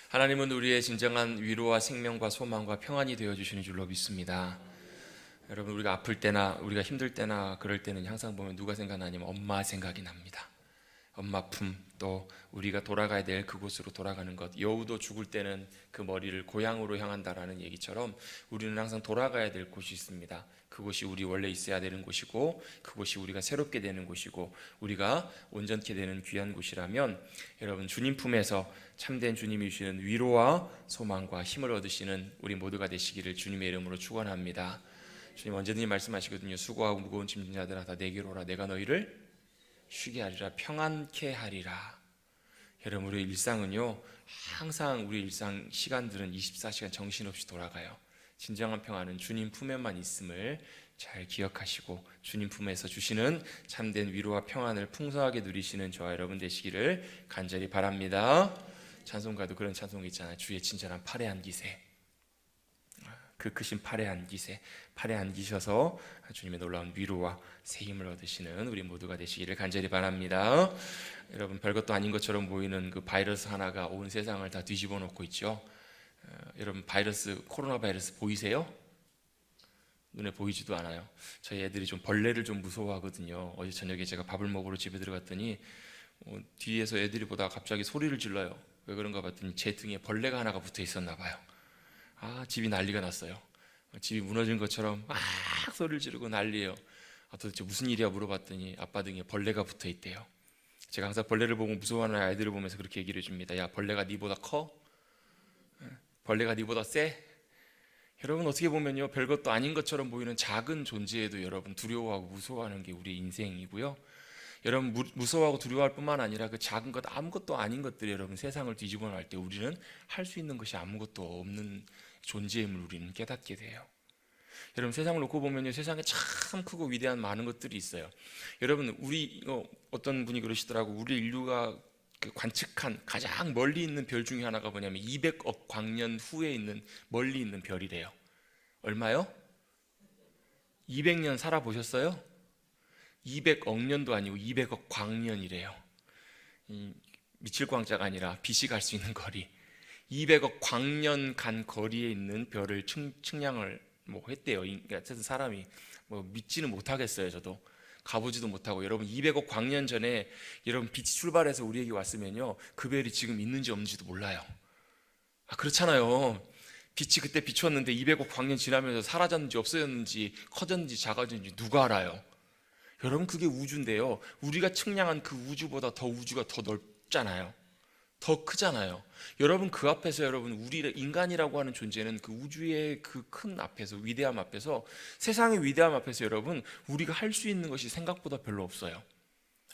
하나님은 우리의 진정한 위로와 생명과 소망과 평안이 되어주시는 줄로 믿습니다. 여러분, 우리가 아플 때나 우리가 힘들 때나 그럴 때는 항상 보면 누가 생각나냐면 엄마 생각이 납니다. 엄마 품, 또 우리가 돌아가야 될 그곳으로 돌아가는 것. 여우도 죽을 때는 그 머리를 고향으로 향한다라는 얘기처럼 우리는 항상 돌아가야 될 곳이 있습니다. 그곳이 우리 원래 있어야 되는 곳이고, 그곳이 우리가 새롭게 되는 곳이고, 우리가 온전케 되는 귀한 곳이라면, 여러분, 주님 품에서 참된 주님이 주시는 위로와 소망과 힘을 얻으시는 우리 모두가 되시기를 주님의 이름으로 축원합니다. 주님 언제든지 말씀하시거든요. 수고하고 무거운 짐진 자들아 다 내게로 오라. 내가 너희를 쉬게 하리라. 평안케 하리라. 여러분, 우리 일상은요, 항상 우리 일상 시간들은 24시간 정신없이 돌아가요. 진정한 평안은 주님 품에만 있음을 잘 기억하시고, 주님 품에서 주시는 참된 위로와 평안을 풍성하게 누리시는 저와 여러분 되시기를 간절히 바랍니다. 찬송가도 그런 찬송이 있잖아요. 주의 친절한 팔에 안기세. 그 크신 팔에 안기세. 팔에 안기셔서 주님의 놀라운 위로와 새 힘을 얻으시는 우리 모두가 되시기를 간절히 바랍니다. 여러분, 별것도 아닌 것처럼 보이는 그 바이러스 하나가 온 세상을 다 뒤집어 놓고 있죠. 여러분, 코로나 바이러스 보이세요? 눈에 보이지도 않아요. 저희 애들이 좀 벌레를 좀 무서워하거든요. 어제 저녁에 제가 밥을 먹으러 집에 들어갔더니 뒤에서 애들이 보다가 갑자기 소리를 질러요. 왜 그런가 봤더니 제 등에 벌레가 하나가 붙어 있었나 봐요. 집이 난리가 났어요. 집이 무너진 것처럼 막 소리를 지르고 난리예요. 도대체 무슨 일이야 물어봤더니 아빠 등에 벌레가 붙어 있대요. 제가 항상 벌레를 보고 무서워하는 아이들을 보면서 그렇게 얘기를 해줍니다. 야, 벌레가 니보다 커? 벌레가 니보다 세? 여러분, 어떻게 보면요, 별것도 아닌 것처럼 보이는 작은 존재에도 여러분 두려워하고 무서워하는 게 우리 인생이고요. 여러분, 무서워하고 두려워할 뿐만 아니라 그 작은 것, 아무것도 아닌 것들이 여러분 세상을 뒤집어 놔을 때 우리는 할 수 있는 것이 아무것도 없는 존재임을 우리는 깨닫게 돼요. 여러분, 세상을 놓고 보면요, 세상에 참 크고 위대한 많은 것들이 있어요. 여러분, 어떤 분이 그러시더라고. 우리 인류가 관측한 가장 멀리 있는 별 중에 하나가 뭐냐면 200억 광년 후에 있는 멀리 있는 별이래요. 얼마요? 200년 살아보셨어요? 200억 년도 아니고 200억 광년이래요. 미칠 광자가 아니라 빛이 갈 수 있는 거리. 200억 광년 간 거리에 있는 별을 측량을 했대요. 그러니까 사람이 믿지는 못하겠어요. 저도 가보지도 못하고. 여러분, 200억 광년 전에 여러분 빛이 출발해서 우리에게 왔으면요, 그 별이 지금 있는지 없는지도 몰라요. 그렇잖아요. 빛이 그때 비추었는데 200억 광년 지나면서 사라졌는지 없어졌는지 커졌는지 작아졌는지 누가 알아요? 여러분, 그게 우주인데요, 우리가 측량한 그 우주보다 우주가 더 넓잖아요. 더 크잖아요. 여러분, 그 앞에서 여러분, 우리 인간이라고 하는 존재는 그 우주의 그 큰 앞에서, 위대함 앞에서, 세상의 위대함 앞에서 여러분, 우리가 할 수 있는 것이 생각보다 별로 없어요.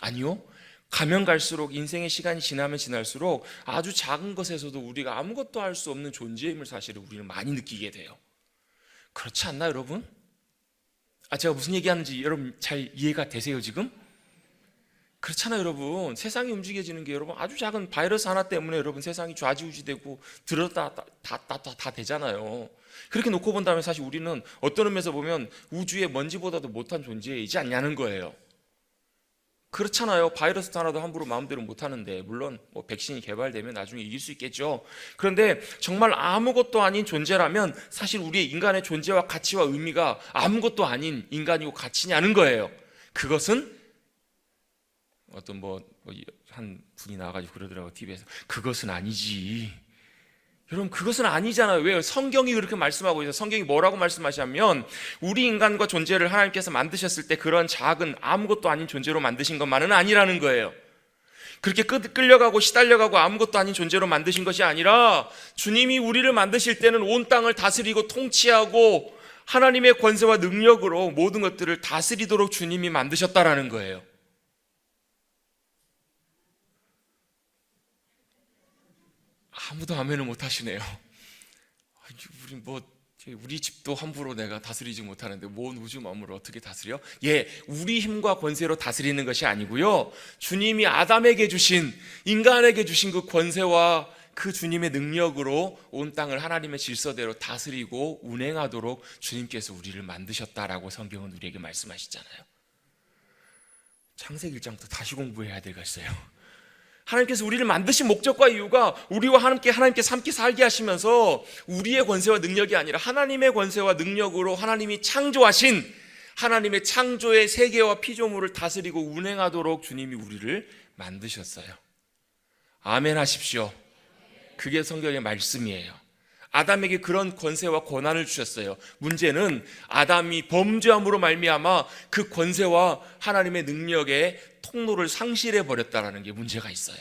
아니요, 가면 갈수록, 인생의 시간이 지나면 지날수록 아주 작은 것에서도 우리가 아무것도 할 수 없는 존재임을 사실을 우리는 많이 느끼게 돼요. 그렇지 않나요, 여러분? 제가 무슨 얘기하는지 여러분 잘 이해가 되세요 지금? 그렇잖아요, 여러분. 세상이 움직여지는 게 여러분 아주 작은 바이러스 하나 때문에 여러분 세상이 좌지우지되고 들었다 다 되잖아요. 그렇게 놓고 본다면 사실 우리는 어떤 의미에서 보면 우주의 먼지보다도 못한 존재이지 않냐는 거예요. 그렇잖아요. 바이러스 하나도 함부로 마음대로 못하는데, 물론 백신이 개발되면 나중에 이길 수 있겠죠. 그런데 정말 아무것도 아닌 존재라면 사실 우리의 인간의 존재와 가치와 의미가 아무것도 아닌 인간이고 가치냐는 거예요. 그것은 어떤 한 분이 나와가지고 그러더라고, TV에서. 그것은 아니지. 여러분, 그것은 아니잖아요. 왜요? 성경이 그렇게 말씀하고 있어요. 성경이 뭐라고 말씀하시냐면, 우리 인간과 존재를 하나님께서 만드셨을 때 그런 작은 아무것도 아닌 존재로 만드신 것만은 아니라는 거예요. 그렇게 끌려가고 시달려가고 아무것도 아닌 존재로 만드신 것이 아니라, 주님이 우리를 만드실 때는 온 땅을 다스리고 통치하고 하나님의 권세와 능력으로 모든 것들을 다스리도록 주님이 만드셨다라는 거예요. 아무도 아멘을 못 하시네요. 우리 집도 함부로 내가 다스리지 못하는데 뭔 우주 만물을 어떻게 다스려? 우리 힘과 권세로 다스리는 것이 아니고요, 주님이 아담에게 주신, 인간에게 주신 그 권세와 그 주님의 능력으로 온 땅을 하나님의 질서대로 다스리고 운행하도록 주님께서 우리를 만드셨다라고 성경은 우리에게 말씀하시잖아요. 창세기 1장부터 다시 공부해야 되겠어요. 하나님께서 우리를 만드신 목적과 이유가 우리와 하나님께서 함께 살게 하시면서 우리의 권세와 능력이 아니라 하나님의 권세와 능력으로 하나님이 창조하신 하나님의 창조의 세계와 피조물을 다스리고 운행하도록 주님이 우리를 만드셨어요. 아멘 하십시오. 그게 성경의 말씀이에요. 아담에게 그런 권세와 권한을 주셨어요. 문제는 아담이 범죄함으로 말미암아 그 권세와 하나님의 능력의 통로를 상실해 버렸다는 게 문제가 있어요.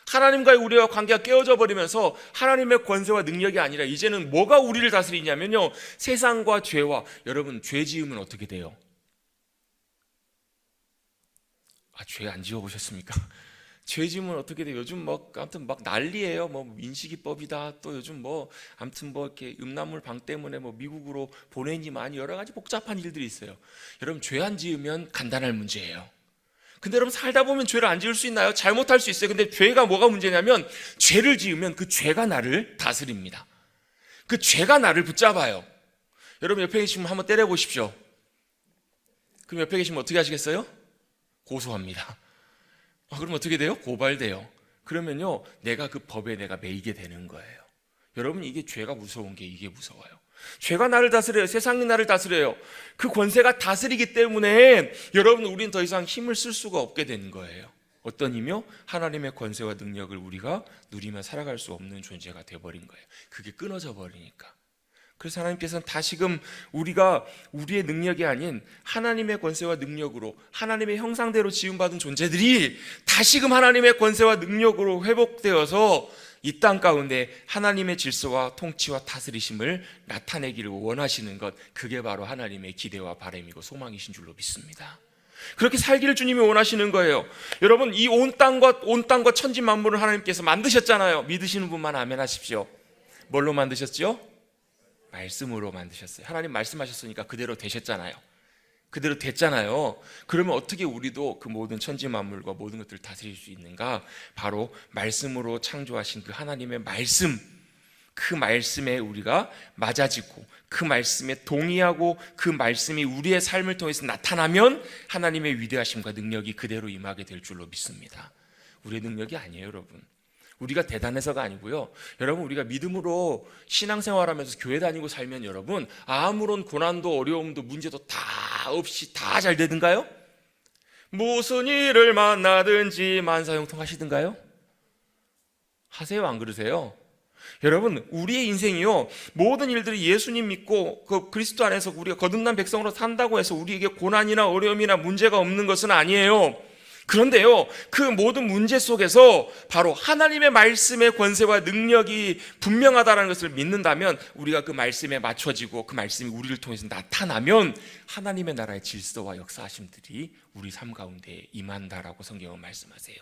하나님과의 우리와 관계가 깨어져 버리면서 하나님의 권세와 능력이 아니라 이제는 뭐가 우리를 다스리냐면요, 세상과 죄와. 여러분, 죄 지으면 어떻게 돼요? 죄 안 지어보셨습니까? 죄 지으면 어떻게 돼요? 요즘 아무튼 난리예요. 민식이법이다. 또 요즘 아무튼 이렇게 음란물 방 때문에 미국으로 보내니 많이 여러 가지 복잡한 일들이 있어요. 여러분, 죄 안 지으면 간단할 문제예요. 근데 여러분, 살다 보면 죄를 안 지을 수 있나요? 잘못할 수 있어요. 근데 죄가 뭐가 문제냐면, 죄를 지으면 그 죄가 나를 다스립니다. 그 죄가 나를 붙잡아요. 여러분, 옆에 계시면 한번 때려보십시오. 그럼 옆에 계시면 어떻게 하시겠어요? 고소합니다. 그럼 어떻게 돼요? 고발돼요. 그러면요, 내가 그 법에 내가 매이게 되는 거예요. 여러분, 이게 죄가 무서운 게 이게 무서워요. 죄가 나를 다스려요. 세상이 나를 다스려요. 그 권세가 다스리기 때문에 여러분, 우리는 더 이상 힘을 쓸 수가 없게 된 거예요. 어떤 힘이요? 하나님의 권세와 능력을 우리가 누리며 살아갈 수 없는 존재가 돼버린 거예요. 그게 끊어져 버리니까. 그래서 하나님께서는 다시금 우리가 우리의 능력이 아닌 하나님의 권세와 능력으로 하나님의 형상대로 지음받은 존재들이 다시금 하나님의 권세와 능력으로 회복되어서 이 땅 가운데 하나님의 질서와 통치와 다스리심을 나타내기를 원하시는 것, 그게 바로 하나님의 기대와 바람이고 소망이신 줄로 믿습니다. 그렇게 살기를 주님이 원하시는 거예요. 여러분, 이 온 땅과 천지 만물을 하나님께서 만드셨잖아요. 믿으시는 분만 아멘 하십시오. 뭘로 만드셨죠? 말씀으로 만드셨어요. 하나님 말씀하셨으니까 그대로 되셨잖아요. 그대로 됐잖아요. 그러면 어떻게 우리도 그 모든 천지 만물과 모든 것들을 다스릴 수 있는가? 바로 말씀으로 창조하신 그 하나님의 말씀, 그 말씀에 우리가 맞아지고 그 말씀에 동의하고 그 말씀이 우리의 삶을 통해서 나타나면 하나님의 위대하심과 능력이 그대로 임하게 될 줄로 믿습니다. 우리의 능력이 아니에요, 여러분. 우리가 대단해서가 아니고요. 여러분, 우리가 믿음으로 신앙생활하면서 교회 다니고 살면 여러분, 아무런 고난도 어려움도 문제도 다 없이 다 잘 되든가요? 무슨 일을 만나든지 만사형통 하시든가요? 하세요, 안 그러세요? 여러분, 우리의 인생이요, 모든 일들이 예수님 믿고 그 그리스도 안에서 우리가 거듭난 백성으로 산다고 해서 우리에게 고난이나 어려움이나 문제가 없는 것은 아니에요. 그런데요, 그 모든 문제 속에서 바로 하나님의 말씀의 권세와 능력이 분명하다는 것을 믿는다면, 우리가 그 말씀에 맞춰지고 그 말씀이 우리를 통해서 나타나면 하나님의 나라의 질서와 역사하심들이 우리 삶 가운데 임한다라고 성경은 말씀하세요.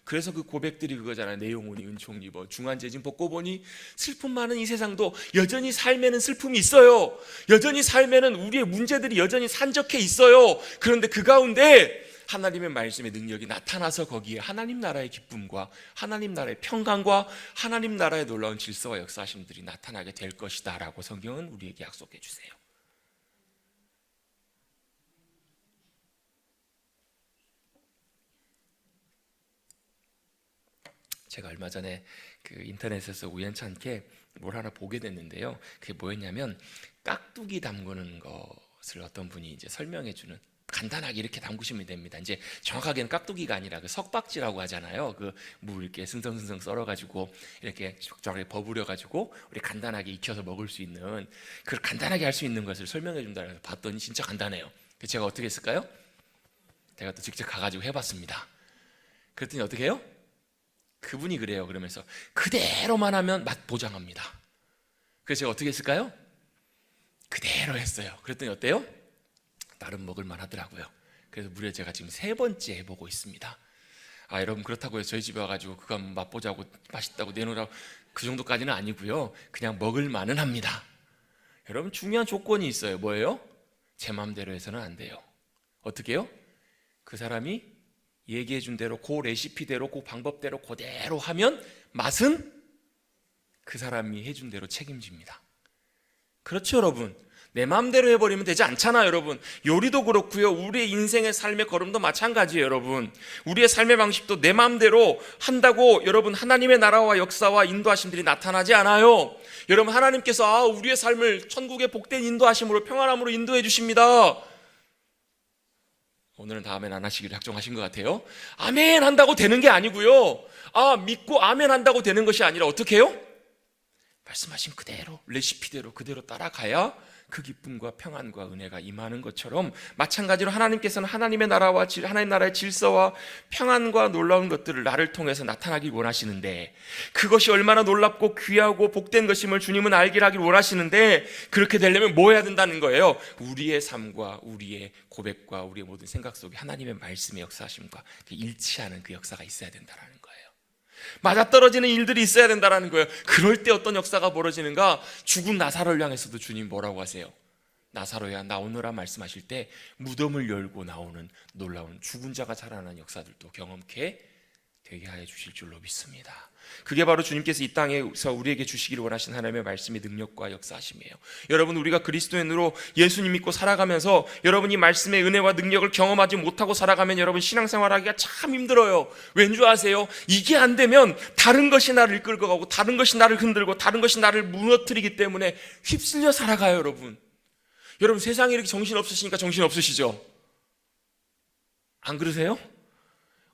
그래서 그 고백들이 그거잖아요. 내 영혼이 은총 입어 중환제진 벗고 보니 슬픔 많은 이 세상도 여전히 삶에는 슬픔이 있어요. 여전히 삶에는 우리의 문제들이 여전히 산적해 있어요. 그런데 그 가운데 하나님의 말씀의 능력이 나타나서 거기에 하나님 나라의 기쁨과 하나님 나라의 평강과 하나님 나라의 놀라운 질서와 역사하심들이 나타나게 될 것이다 라고 성경은 우리에게 약속해 주세요. 제가 얼마 전에 그 인터넷에서 우연찮게 뭘 하나 보게 됐는데요, 그게 뭐였냐면 깍두기 담그는 것을 어떤 분이 이제 설명해 주는, 간단하게 이렇게 담그시면 됩니다. 이제 정확하게는 깍두기가 아니라 그 석박지라고 하잖아요. 그 무 이렇게 승성승성 썰어가지고 이렇게 적절하게 버무려가지고 우리 간단하게 익혀서 먹을 수 있는, 그걸 간단하게 할 수 있는 것을 설명해 준다고 해서 봤더니 진짜 간단해요. 그래서 제가 어떻게 했을까요? 제가 또 직접 가가지고 해봤습니다. 그랬더니 어떻게 해요? 그분이 그래요. 그러면서 그대로만 하면 맛 보장합니다. 그래서 제가 어떻게 했을까요? 그대로 했어요. 그랬더니 어때요? 나름 먹을만 하더라고요. 그래서 무려 제가 지금 3번째 해보고 있습니다. 여러분, 그렇다고 해서 저희 집에 와가지고 그거 한번 맛보자고 맛있다고 내놓으라고 그 정도까지는 아니고요. 그냥 먹을만은 합니다. 여러분, 중요한 조건이 있어요. 뭐예요? 제 마음대로 해서는 안 돼요. 어떻게 해요? 그 사람이 얘기해 준 대로 그 레시피대로 그 방법대로 그대로 하면 맛은 그 사람이 해준 대로 책임집니다. 그렇죠, 여러분? 내 마음대로 해버리면 되지 않잖아요, 여러분. 요리도 그렇고요, 우리의 인생의 삶의 걸음도 마찬가지예요, 여러분. 우리의 삶의 방식도 내 마음대로 한다고 여러분 하나님의 나라와 역사와 인도하심들이 나타나지 않아요. 여러분, 하나님께서 우리의 삶을 천국의 복된 인도하심으로 평안함으로 인도해 주십니다. 오늘은 다 아멘 안 하시기로 작정하신 것 같아요. 아멘 한다고 되는 게 아니고요, 믿고 아멘 한다고 되는 것이 아니라 어떻게 해요? 말씀하신 그대로, 레시피대로 그대로 따라가야 그 기쁨과 평안과 은혜가 임하는 것처럼, 마찬가지로 하나님께서는 하나님의 나라와 하나님 나라의 질서와 평안과 놀라운 것들을 나를 통해서 나타나길 원하시는데, 그것이 얼마나 놀랍고 귀하고 복된 것임을 주님은 알게 하길 원하시는데, 그렇게 되려면 뭐 해야 된다는 거예요? 우리의 삶과 우리의 고백과 우리의 모든 생각 속에 하나님의 말씀의 역사하심과 일치하는 그 역사가 있어야 된다는 거예요. 맞아떨어지는 일들이 있어야 된다는 거예요. 그럴 때 어떤 역사가 벌어지는가? 죽은 나사로를 향해서도 주님 뭐라고 하세요? 나사로야 나오너라 말씀하실 때 무덤을 열고 나오는 놀라운 죽은 자가 살아나는 역사들도 경험케 되게 하여 주실 줄로 믿습니다. 그게 바로 주님께서 이 땅에서 우리에게 주시기를 원하신 하나님의 말씀의 능력과 역사하심이에요. 여러분, 우리가 그리스도인으로 예수님 믿고 살아가면서 여러분이 말씀의 은혜와 능력을 경험하지 못하고 살아가면 여러분 신앙생활하기가 참 힘들어요. 왠지 아세요? 이게 안 되면 다른 것이 나를 이끌고 가고 다른 것이 나를 흔들고 다른 것이 나를 무너뜨리기 때문에 휩쓸려 살아가요. 여러분 세상에 이렇게 정신 없으시니까 정신 없으시죠? 안 그러세요?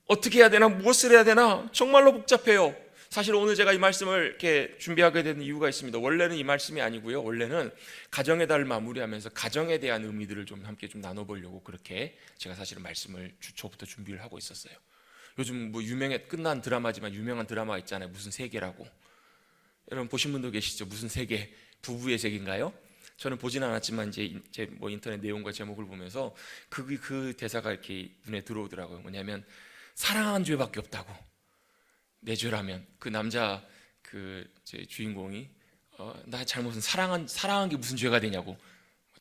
어떻게 해야 되나, 무엇을 해야 되나 정말로 복잡해요. 사실 오늘 제가 이 말씀을 이렇게 준비하게 된 이유가 있습니다. 원래는 이 말씀이 아니고요, 원래는 가정의 달을 마무리하면서 가정에 대한 의미들을 좀 함께 좀 나눠보려고 그렇게 제가 사실은 말씀을 주초부터 준비를 하고 있었어요. 요즘 뭐 끝난 드라마지만 유명한 드라마 있잖아요. 무슨 세계라고. 여러분 보신 분도 계시죠? 무슨 세계? 부부의 세계인가요? 저는 보진 않았지만 이제 뭐 인터넷 내용과 제목을 보면서 그 대사가 이렇게 눈에 들어오더라고요. 뭐냐면 사랑한 죄밖에 없다고. 내 죄라면 그 남자 제 주인공이 나 잘못은 사랑한 게 무슨 죄가 되냐고.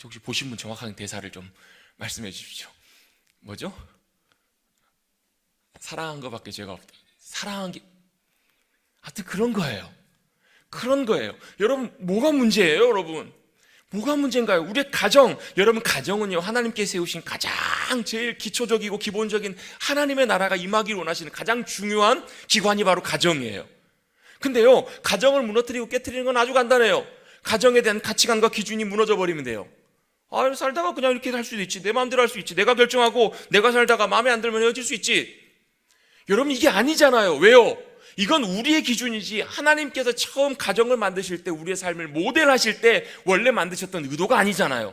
혹시 보신 분 정확한 대사를 좀 말씀해 주십시오. 뭐죠? 사랑한 것밖에 죄가 없다. 사랑한 게 하여튼 그런 거예요. 여러분 뭐가 문제예요, 여러분? 뭐가 문제인가요? 우리의 가정, 여러분 가정은요 하나님께 세우신 가장 제일 기초적이고 기본적인 하나님의 나라가 임하기를 원하시는 가장 중요한 기관이 바로 가정이에요. 근데요 가정을 무너뜨리고 깨트리는 건 아주 간단해요. 가정에 대한 가치관과 기준이 무너져 버리면 돼요. 살다가 그냥 이렇게 살 수도 있지, 내 마음대로 할 수 있지, 내가 결정하고 내가 살다가 마음에 안 들면 헤어질 수 있지. 여러분 이게 아니잖아요. 왜요? 이건 우리의 기준이지 하나님께서 처음 가정을 만드실 때, 우리의 삶을 모델하실 때 원래 만드셨던 의도가 아니잖아요.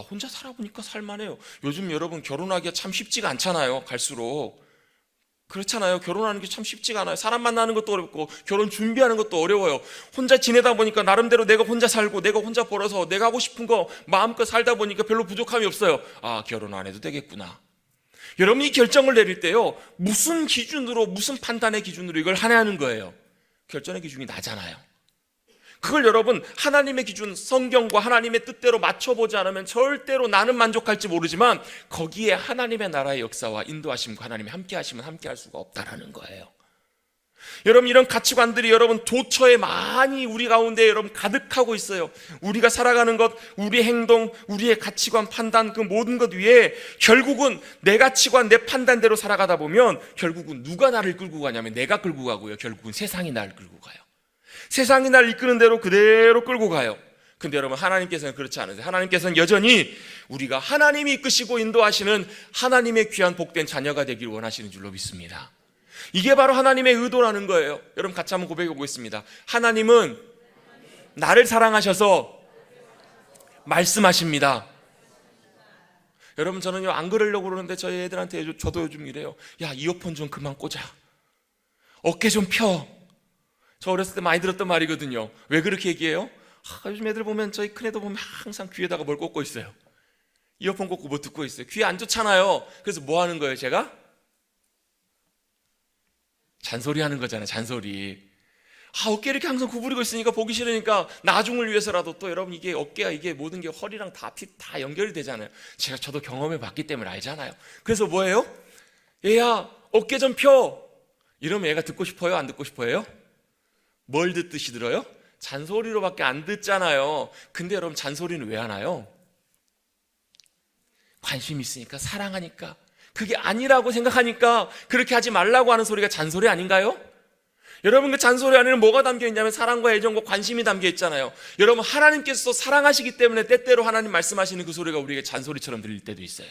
혼자 살아보니까 살만해요. 요즘 여러분 결혼하기가 참 쉽지가 않잖아요. 갈수록 그렇잖아요. 결혼하는 게 참 쉽지가 않아요. 사람 만나는 것도 어렵고 결혼 준비하는 것도 어려워요. 혼자 지내다 보니까 나름대로 내가 혼자 살고 내가 혼자 벌어서 내가 하고 싶은 거 마음껏 살다 보니까 별로 부족함이 없어요. 결혼 안 해도 되겠구나. 여러분이 결정을 내릴 때요 무슨 기준으로, 무슨 판단의 기준으로 이걸 하냐는 거예요. 결정의 기준이 나잖아요. 그걸 여러분 하나님의 기준, 성경과 하나님의 뜻대로 맞춰보지 않으면 절대로 나는 만족할지 모르지만 거기에 하나님의 나라의 역사와 인도하심과 하나님이 함께 하시면 함께 할 수가 없다라는 거예요. 여러분 이런 가치관들이 여러분 도처에 많이 우리 가운데 여러분 가득하고 있어요. 우리가 살아가는 것, 우리의 행동, 우리의 가치관, 판단, 그 모든 것 위에 결국은 내 가치관, 내 판단대로 살아가다 보면 결국은 누가 나를 끌고 가냐면 내가 끌고 가고요, 결국은 세상이 나를 끌고 가요. 세상이 나를 이끄는 대로 그대로 끌고 가요. 근데 여러분 하나님께서는 그렇지 않으세요. 하나님께서는 여전히 우리가 하나님이 이끄시고 인도하시는 하나님의 귀한 복된 자녀가 되길 원하시는 줄로 믿습니다. 이게 바로 하나님의 의도라는 거예요. 여러분 같이 한번 고백해 보겠습니다. 하나님은 나를 사랑하셔서 말씀하십니다. 여러분 저는요 안 그러려고 그러는데 저희 애들한테 저도 요즘 이래요. 야 이어폰 좀 그만 꽂아, 어깨 좀 펴. 저 어렸을 때 많이 들었던 말이거든요. 왜 그렇게 얘기해요? 요즘 애들 보면, 저희 큰애도 보면 항상 귀에다가 뭘 꽂고 있어요. 이어폰 꽂고 뭐 듣고 있어요. 귀에 안 좋잖아요. 그래서 뭐 하는 거예요 제가? 잔소리 하는 거잖아요, 잔소리. 어깨 이렇게 항상 구부리고 있으니까 보기 싫으니까 나중을 위해서라도 또 여러분 이게 어깨가 이게 모든 게 허리랑 다 연결이 되잖아요. 저도 경험해 봤기 때문에 알잖아요. 그래서 뭐예요? 얘야 어깨 좀 펴. 이러면 얘가 듣고 싶어요, 안 듣고 싶어요? 뭘 듣듯이 들어요? 잔소리로밖에 안 듣잖아요. 근데 여러분, 잔소리는 왜 하나요? 관심 있으니까, 사랑하니까, 그게 아니라고 생각하니까 그렇게 하지 말라고 하는 소리가 잔소리 아닌가요? 여러분, 그 잔소리 안에는 뭐가 담겨 있냐면 사랑과 애정과 관심이 담겨 있잖아요. 여러분, 하나님께서 사랑하시기 때문에 때때로 하나님 말씀하시는 그 소리가 우리에게 잔소리처럼 들릴 때도 있어요.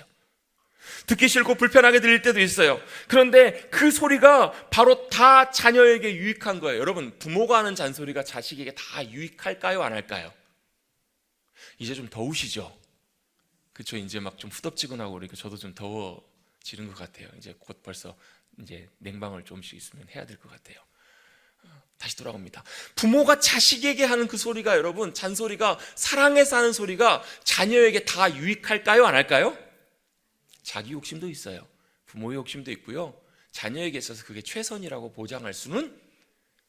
듣기 싫고 불편하게 들릴 때도 있어요. 그런데 그 소리가 바로 다 자녀에게 유익한 거예요. 여러분, 부모가 하는 잔소리가 자식에게 다 유익할까요? 안 할까요? 이제 좀 더우시죠? 그쵸? 이제 막 좀 후덥지근하고 그러니까 저도 좀 더워지는 것 같아요. 이제 곧 벌써 이제 냉방을 조금씩 있으면 해야 될 것 같아요. 다시 돌아옵니다. 부모가 자식에게 하는 그 소리가, 여러분, 잔소리가, 사랑해서 하는 소리가 자녀에게 다 유익할까요? 안 할까요? 자기 욕심도 있어요. 부모의 욕심도 있고요. 자녀에게 있어서 그게 최선이라고 보장할 수는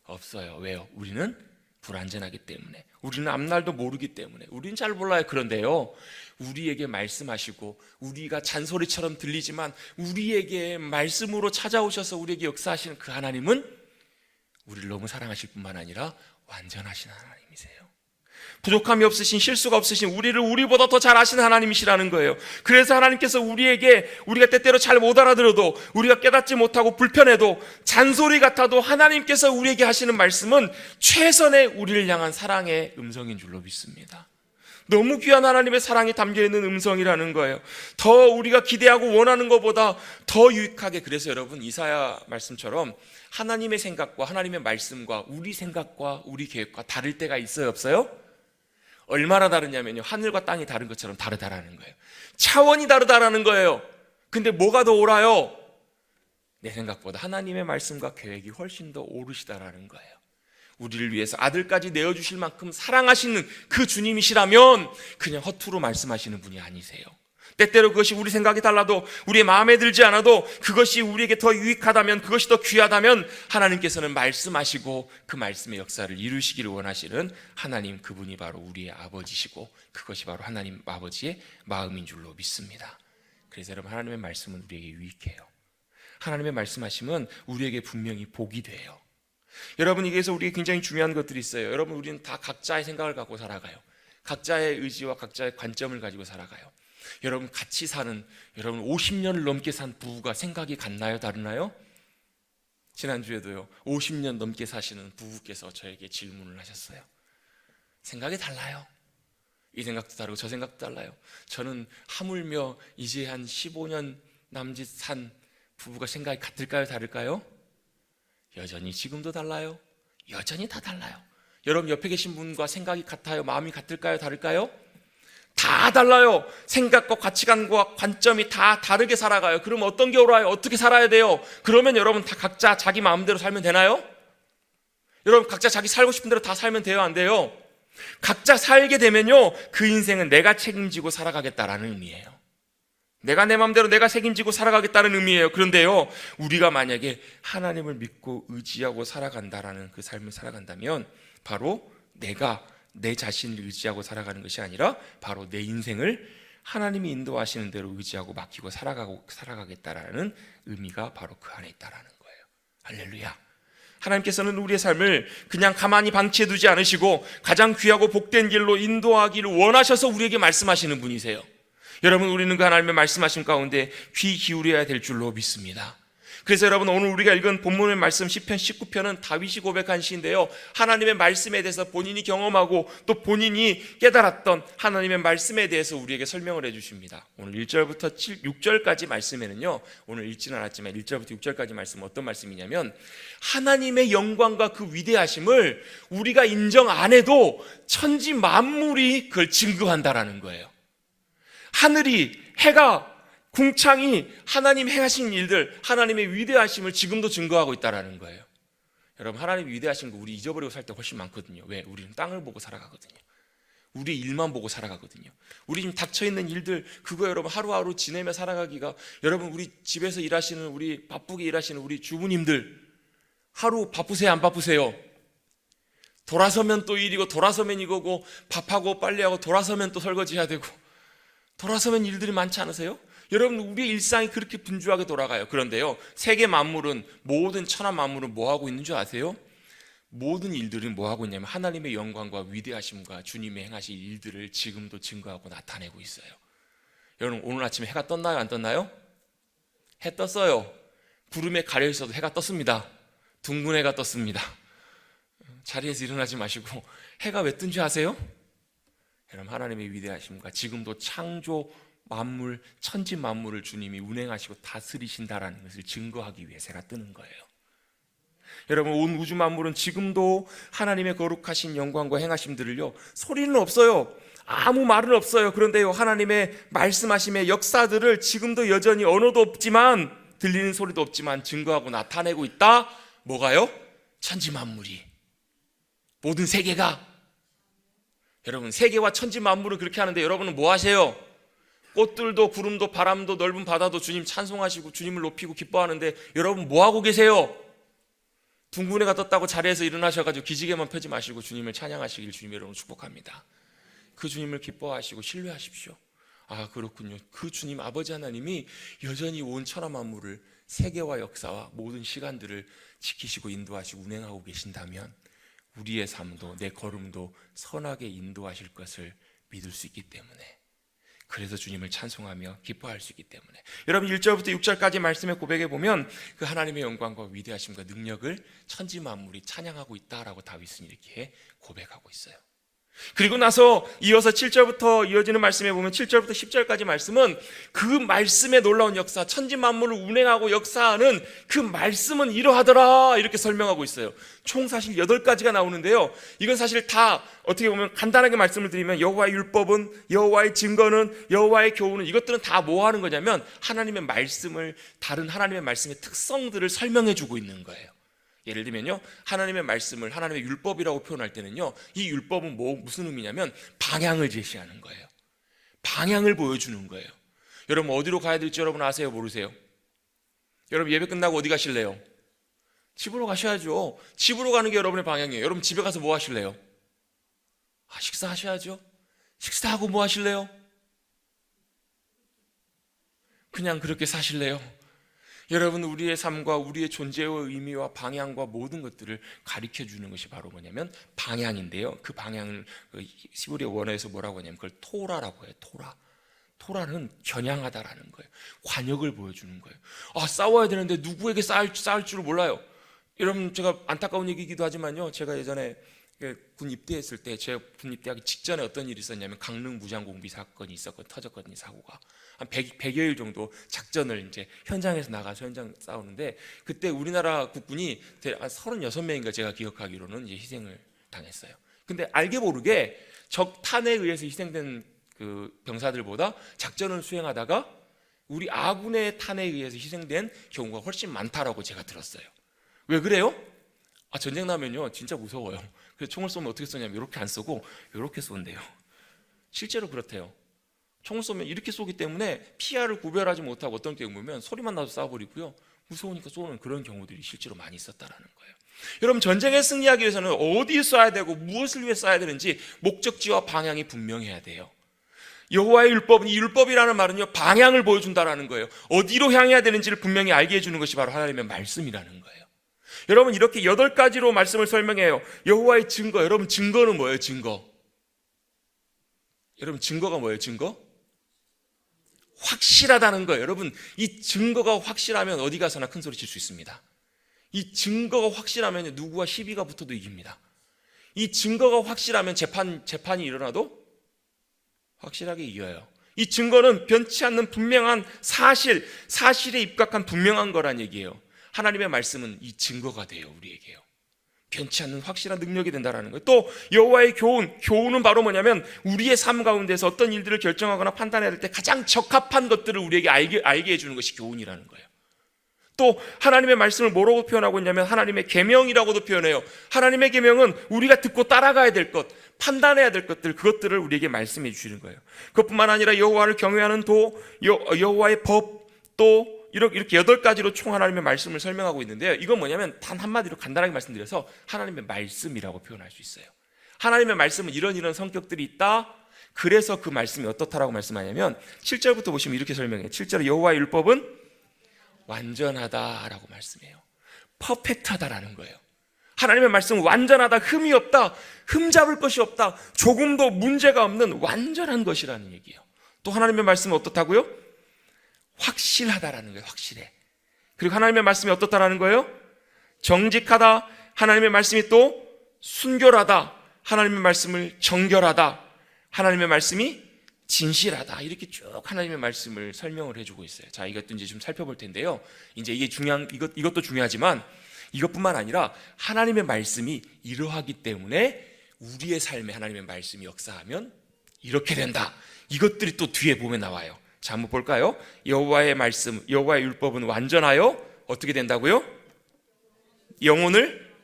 없어요. 왜요? 우리는 불완전하기 때문에, 우리는 앞날도 모르기 때문에, 우리는 잘 몰라요. 그런데요, 우리에게 말씀하시고 우리가 잔소리처럼 들리지만 우리에게 말씀으로 찾아오셔서 우리에게 역사하시는 그 하나님은 우리를 너무 사랑하실 뿐만 아니라 완전하신 하나님이세요. 부족함이 없으신, 실수가 없으신 우리를 우리보다 더 잘 아시는 하나님이시라는 거예요. 그래서 하나님께서 우리가 때때로 잘 못 알아들어도, 우리가 깨닫지 못하고 불편해도, 잔소리 같아도 하나님께서 우리에게 하시는 말씀은 최선의 우리를 향한 사랑의 음성인 줄로 믿습니다. 너무 귀한 하나님의 사랑이 담겨있는 음성이라는 거예요. 더 우리가 기대하고 원하는 것보다 더 유익하게. 그래서 여러분, 이사야 말씀처럼 하나님의 생각과 하나님의 말씀과 우리 생각과 우리 계획과 다를 때가 있어요, 없어요? 얼마나 다르냐면요, 하늘과 땅이 다른 것처럼 다르다라는 거예요. 차원이 다르다라는 거예요. 근데 뭐가 더 옳아요? 내 생각보다 하나님의 말씀과 계획이 훨씬 더 옳으시다라는 거예요. 우리를 위해서 아들까지 내어주실 만큼 사랑하시는 그 주님이시라면 그냥 허투루 말씀하시는 분이 아니세요. 때때로 그것이 우리 생각이 달라도, 우리의 마음에 들지 않아도, 그것이 우리에게 더 유익하다면, 그것이 더 귀하다면 하나님께서는 말씀하시고 그 말씀의 역사를 이루시기를 원하시는 하나님, 그분이 바로 우리의 아버지시고 그것이 바로 하나님 아버지의 마음인 줄로 믿습니다. 그래서 여러분, 하나님의 말씀은 우리에게 유익해요. 하나님의 말씀하심은 우리에게 분명히 복이 돼요. 여러분, 여기에서 우리에게 굉장히 중요한 것들이 있어요. 여러분, 우리는 다 각자의 생각을 갖고 살아가요. 각자의 의지와 각자의 관점을 가지고 살아가요. 여러분, 같이 사는, 여러분 50년을 넘게 산 부부가 생각이 같나요? 다르나요? 지난주에도요, 50년 넘게 사시는 부부께서 저에게 질문을 하셨어요. 생각이 달라요. 이 생각도 다르고 저 생각도 달라요. 저는 하물며 이제 한 15년 남짓 산 부부가 생각이 같을까요? 다를까요? 여전히 지금도 달라요. 여전히 다 달라요. 여러분, 옆에 계신 분과 생각이 같아요? 마음이 같을까요? 다를까요? 다 달라요. 생각과 가치관과 관점이 다 다르게 살아가요. 그러면 어떤 게 옳아요? 어떻게 살아야 돼요? 그러면 여러분, 다 각자 자기 마음대로 살면 되나요? 여러분, 각자 자기 살고 싶은 대로 다 살면 돼요? 안 돼요? 각자 살게 되면요, 그 인생은 내가 책임지고 살아가겠다라는 의미예요. 내가 내 마음대로 내가 책임지고 살아가겠다는 의미예요. 그런데요, 우리가 만약에 하나님을 믿고 의지하고 살아간다라는 그 삶을 살아간다면 바로 내가 내 자신을 의지하고 살아가는 것이 아니라 바로 내 인생을 하나님이 인도하시는 대로 의지하고 맡기고 살아가겠다라는 의미가 바로 그 안에 있다라는 거예요. 할렐루야. 하나님께서는 우리의 삶을 그냥 가만히 방치해 두지 않으시고 가장 귀하고 복된 길로 인도하기를 원하셔서 우리에게 말씀하시는 분이세요. 여러분, 우리는 그 하나님의 말씀하심 가운데 귀 기울여야 될 줄로 믿습니다. 그래서 여러분, 오늘 우리가 읽은 본문의 말씀 시편 19편은 다윗이 고백한 시인데요, 하나님의 말씀에 대해서 본인이 경험하고 또 본인이 깨달았던 하나님의 말씀에 대해서 우리에게 설명을 해주십니다. 오늘 1절부터 6절까지 말씀에는요, 오늘 읽지는 않았지만 1절부터 6절까지 말씀은 어떤 말씀이냐면, 하나님의 영광과 그 위대하심을 우리가 인정 안 해도 천지 만물이 그걸 증거한다라는 거예요. 하늘이, 해가, 궁창이 하나님 행하신 일들, 하나님의 위대하심을 지금도 증거하고 있다는 거예요. 여러분, 하나님이 위대하신 거 우리 잊어버리고 살 때 훨씬 많거든요. 왜? 우리는 땅을 보고 살아가거든요. 우리 일만 보고 살아가거든요. 우리 지금 닥쳐있는 일들, 그거 여러분 하루하루 지내며 살아가기가, 여러분 우리 집에서 일하시는, 우리 바쁘게 일하시는 우리 주부님들 하루 바쁘세요? 안 바쁘세요? 돌아서면 또 일이고 돌아서면 이거고, 밥하고 빨래하고 돌아서면 또 설거지해야 되고, 돌아서면 일들이 많지 않으세요? 여러분, 우리의 일상이 그렇게 분주하게 돌아가요. 그런데요, 세계 만물은, 모든 천하 만물은 뭐 하고 있는 줄 아세요? 모든 일들은 뭐 하고 있냐면 하나님의 영광과 위대하심과 주님의 행하실 일들을 지금도 증거하고 나타내고 있어요. 여러분, 오늘 아침에 해가 떴나요? 안 떴나요? 해 떴어요. 구름에 가려 있어도 해가 떴습니다. 둥근 해가 떴습니다. 자리에서 일어나지 마시고 해가 왜 뜬 줄 아세요? 여러분, 하나님의 위대하심과 지금도 창조 만물, 천지 만물을 주님이 운행하시고 다스리신다라는 것을 증거하기 위해서 해가 뜨는 거예요. 여러분, 온 우주 만물은 지금도 하나님의 거룩하신 영광과 행하심들을요, 소리는 없어요. 아무 말은 없어요. 그런데요, 하나님의 말씀하심의 역사들을 지금도 여전히 언어도 없지만, 들리는 소리도 없지만 증거하고 나타내고 있다. 뭐가요? 천지 만물이, 모든 세계가. 여러분, 세계와 천지 만물을 그렇게 하는데 여러분은 뭐 하세요? 꽃들도 구름도 바람도 넓은 바다도 주님 찬송하시고 주님을 높이고 기뻐하는데 여러분 뭐 하고 계세요? 둥근 해가 떴다고 자리에서 일어나셔가지고 기지개만 펴지 마시고 주님을 찬양하시길 주님 여러분 축복합니다. 그 주님을 기뻐하시고 신뢰하십시오. 아, 그렇군요. 그 주님 아버지 하나님이 여전히 온 천하 만물을, 세계와 역사와 모든 시간들을 지키시고 인도하시고 운행하고 계신다면 우리의 삶도 내 걸음도 선하게 인도하실 것을 믿을 수 있기 때문에, 그래서 주님을 찬송하며 기뻐할 수 있기 때문에, 여러분 1절부터 6절까지 말씀의 고백에 보면 그 하나님의 영광과 위대하심과 능력을 천지 만물이 찬양하고 있다라고 다윗은 이렇게 고백하고 있어요. 그리고 나서 이어서 7절부터 이어지는 말씀에 보면 7절부터 10절까지 말씀은 그 말씀의 놀라운 역사, 천지 만물을 운행하고 역사하는 그 말씀은 이러하더라 이렇게 설명하고 있어요. 총 사실 8가지가 나오는데요, 이건 사실 다 어떻게 보면 간단하게 말씀을 드리면 여호와의 율법은, 여호와의 증거는, 여호와의 교훈은, 이것들은 다 뭐 하는 거냐면 하나님의 말씀을, 다른 하나님의 말씀의 특성들을 설명해 주고 있는 거예요. 예를 들면요, 하나님의 말씀을 하나님의 율법이라고 표현할 때는요, 이 율법은 무슨 의미냐면 방향을 제시하는 거예요. 방향을 보여주는 거예요. 여러분, 어디로 가야 될지 여러분 아세요? 모르세요? 여러분, 예배 끝나고 어디 가실래요? 집으로 가셔야죠. 집으로 가는 게 여러분의 방향이에요. 여러분, 집에 가서 뭐 하실래요? 식사하셔야죠. 식사하고 뭐 하실래요? 그냥 그렇게 사실래요? 여러분, 우리의 삶과 우리의 존재의 의미와 방향과 모든 것들을 가르쳐 주는 것이 바로 뭐냐면 방향인데요, 그 방향을 히브리 원어에서 뭐라고 하냐면 그걸 토라라고 해요. 토라는 겨냥하다라는 거예요. 관역을 보여주는 거예요. 아, 싸워야 되는데 누구에게 싸울 줄을 몰라요. 여러분, 제가 안타까운 얘기이기도 하지만요, 제가 예전에 군 입대했을 때, 제가 군 입대하기 직전에 어떤 일이 있었냐면 강릉 무장공비 사건이 터졌거든요. 사고가 한 100여일 정도 작전을 이제 현장에서 나가서 현장 싸우는데, 그때 우리나라 국군이 한 36명인가 제가 기억하기로는 이제 희생을 당했어요. 근데 알게 모르게 적 탄에 의해서 희생된 그 병사들보다 작전을 수행하다가 우리 아군의 탄에 의해서 희생된 경우가 훨씬 많다라고 제가 들었어요. 왜 그래요? 전쟁 나면요 진짜 무서워요. 그래서 총을 쏘면 어떻게 쏘냐면 이렇게 안 쏘고 이렇게 쏜대요. 실제로 그렇대요. 총을 쏘면 이렇게 쏘기 때문에 피아를 구별하지 못하고 어떤 경우 보면 소리만 나도 쏴버리고요, 무서우니까 쏘는 그런 경우들이 실제로 많이 있었다라는 거예요. 여러분, 전쟁에 승리하기 위해서는 어디에 쏴야 되고 무엇을 위해 쏴야 되는지 목적지와 방향이 분명해야 돼요. 여호와의 율법은, 이 율법이라는 말은요 방향을 보여준다라는 거예요. 어디로 향해야 되는지를 분명히 알게 해주는 것이 바로 하나님의 말씀이라는 거예요. 여러분, 이렇게 8가지로 말씀을 설명해요. 여호와의 증거, 여러분 증거는 뭐예요? 여러분 증거가 뭐예요? 증거? 확실하다는 거예요. 여러분, 이 증거가 확실하면 어디 가서나 큰 소리 칠 수 있습니다. 이 증거가 확실하면 누구와 시비가 붙어도 이깁니다. 이 증거가 확실하면 재판이 일어나도 확실하게 이겨요. 이 증거는 변치 않는 분명한 사실에 입각한 분명한 거란 얘기예요. 하나님의 말씀은 이 증거가 돼요. 우리에게요. 변치 않는 확실한 능력이 된다는 거예요. 또 여호와의 교훈은 바로 뭐냐면 우리의 삶 가운데서 어떤 일들을 결정하거나 판단해야 될 때 가장 적합한 것들을 우리에게 알게 해주는 것이 교훈이라는 거예요. 또 하나님의 말씀을 뭐라고 표현하고 있냐면 하나님의 계명이라고도 표현해요. 하나님의 계명은 우리가 듣고 따라가야 될 것, 판단해야 될 것들, 그것들을 우리에게 말씀해 주시는 거예요. 그것뿐만 아니라 여호와를 경외하는 여호와의 법, 또 이렇게 8가지로 총 하나님의 말씀을 설명하고 있는데요, 이건 뭐냐면 단 한마디로 간단하게 말씀드려서 하나님의 말씀이라고 표현할 수 있어요. 하나님의 말씀은 이런 성격들이 있다, 그래서 그 말씀이 어떻다라고 말씀하냐면 7절부터 보시면 이렇게 설명해요. 7절에 여호와의 율법은 완전하다라고 말씀해요. 퍼펙트하다라는 거예요. 하나님의 말씀은 완전하다, 흠이 없다, 흠잡을 것이 없다, 조금도 문제가 없는 완전한 것이라는 얘기예요. 또 하나님의 말씀은 어떻다고요? 확실하다라는 거예요. 확실해. 그리고 하나님의 말씀이 어떻다라는 거예요? 정직하다. 하나님의 말씀이 또 순결하다. 하나님의 말씀을 정결하다. 하나님의 말씀이 진실하다. 이렇게 쭉 하나님의 말씀을 설명을 해주고 있어요. 자, 이것도 이제 좀 살펴볼 텐데요. 이제 이게 이것도 중요하지만 이것뿐만 아니라 하나님의 말씀이 이러하기 때문에 우리의 삶에 하나님의 말씀이 역사하면 이렇게 된다. 이것들이 또 뒤에 보면 나와요. 자, 한번 볼까요? 여호와의 말씀, 여호와의 율법은 완전하여 어떻게 된다고요? 영혼을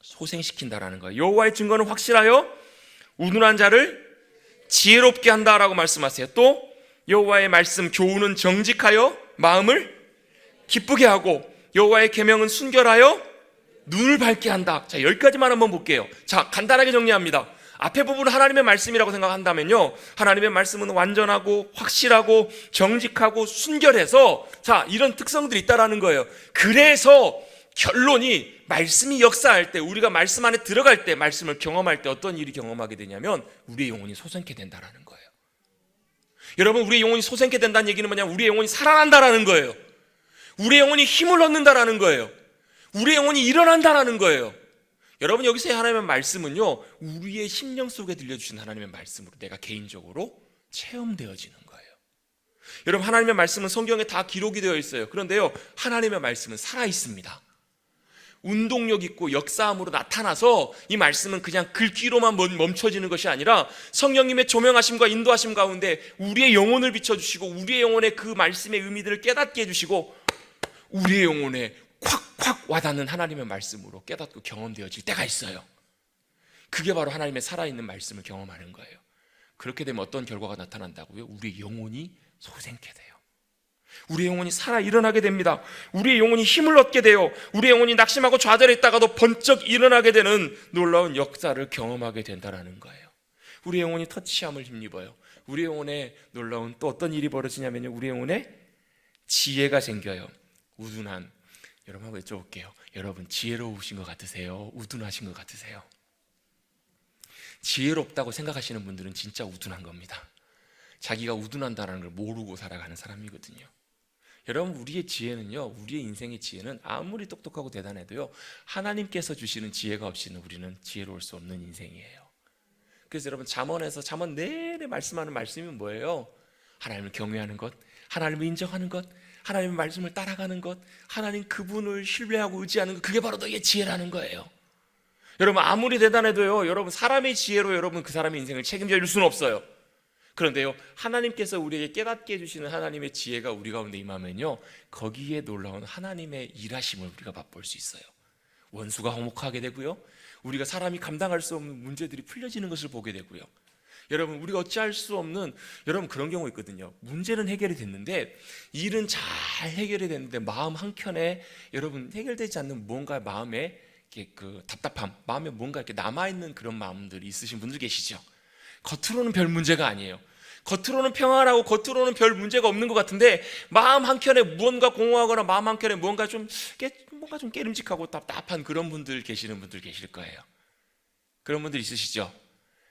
소생시킨다라는 거예요. 여호와의 증거는 확실하여 우둔한 자를 지혜롭게 한다라고 말씀하세요. 또 여호와의 말씀 교훈은 정직하여 마음을 기쁘게 하고 여호와의 계명은 순결하여 눈을 밝게 한다. 자, 여기까지만 한번 볼게요. 자, 간단하게 정리합니다. 앞에 부분은 하나님의 말씀이라고 생각한다면요, 하나님의 말씀은 완전하고 확실하고 정직하고 순결해서 자, 이런 특성들이 있다라는 거예요. 그래서 결론이 말씀이 역사할 때, 우리가 말씀 안에 들어갈 때, 말씀을 경험할 때 어떤 일이 경험하게 되냐면 우리의 영혼이 솟게 된다라는 거예요. 여러분, 우리의 영혼이 솟게 된다는 얘기는 뭐냐면 우리의 영혼이 살아난다라는 거예요. 우리의 영혼이 힘을 얻는다라는 거예요. 우리의 영혼이 일어난다라는 거예요. 여러분, 여기서의 하나님의 말씀은요, 우리의 심령 속에 들려주신 하나님의 말씀으로 내가 개인적으로 체험되어지는 거예요. 여러분, 하나님의 말씀은 성경에 다 기록이 되어 있어요. 그런데요, 하나님의 말씀은 살아있습니다. 운동력 있고 역사함으로 나타나서 이 말씀은 그냥 글귀로만 멈춰지는 것이 아니라 성령님의 조명하심과 인도하심 가운데 우리의 영혼을 비춰주시고 우리의 영혼에 그 말씀의 의미들을 깨닫게 해주시고 우리의 영혼에 콱콱 와닿는 하나님의 말씀으로 깨닫고 경험되어질 때가 있어요. 그게 바로 하나님의 살아있는 말씀을 경험하는 거예요. 그렇게 되면 어떤 결과가 나타난다고요? 우리의 영혼이 소생케 돼요. 우리의 영혼이 살아 일어나게 됩니다. 우리의 영혼이 힘을 얻게 돼요. 우리의 영혼이 낙심하고 좌절해 있다가도 번쩍 일어나게 되는 놀라운 역사를 경험하게 된다는 거예요. 우리의 영혼이 터치함을 힘입어요. 우리의 영혼에 놀라운 또 어떤 일이 벌어지냐면요, 우리의 영혼에 지혜가 생겨요. 우둔한, 여러분 한번 여쭤볼게요. 여러분, 지혜로우신 것 같으세요? 우둔하신 것 같으세요? 지혜롭다고 생각하시는 분들은 진짜 우둔한 겁니다. 자기가 우둔한다는 걸 모르고 살아가는 사람이거든요. 여러분, 우리의 지혜는요, 우리의 인생의 지혜는 아무리 똑똑하고 대단해도요, 하나님께서 주시는 지혜가 없이는 우리는 지혜로울 수 없는 인생이에요. 그래서 여러분, 잠언에서 잠언 내내 말씀하는 말씀이 뭐예요? 하나님을 경외하는 것, 하나님을 인정하는 것, 하나님의 말씀을 따라가는 것, 하나님 그분을 신뢰하고 의지하는 것, 그게 바로 너희의 지혜라는 거예요. 여러분, 아무리 대단해도요, 여러분 사람의 지혜로 여러분 그 사람의 인생을 책임져 줄 수는 없어요. 그런데요, 하나님께서 우리에게 깨닫게 해주시는 하나님의 지혜가 우리 가운데 임하면요, 거기에 놀라운 하나님의 일하심을 우리가 맛볼 수 있어요. 원수가 화목하게 되고요, 우리가 사람이 감당할 수 없는 문제들이 풀려지는 것을 보게 되고요. 여러분, 우리가 어찌할 수 없는, 여러분 그런 경우 있거든요. 문제는 해결이 됐는데 일은 잘 해결이 됐는데 마음 한켠에 여러분 해결되지 않는 뭔가 마음에 그 답답함, 마음에 뭔가 이렇게 남아있는 그런 마음들이 있으신 분들 계시죠. 겉으로는 별 문제가 아니에요. 겉으로는 평안하고 겉으로는 별 문제가 없는 것 같은데 마음 한켠에 무언가 공허하거나 마음 한켠에 뭔가 좀 깨름직하고 답답한 그런 분들 계시는 분들 계실 거예요. 그런 분들 있으시죠?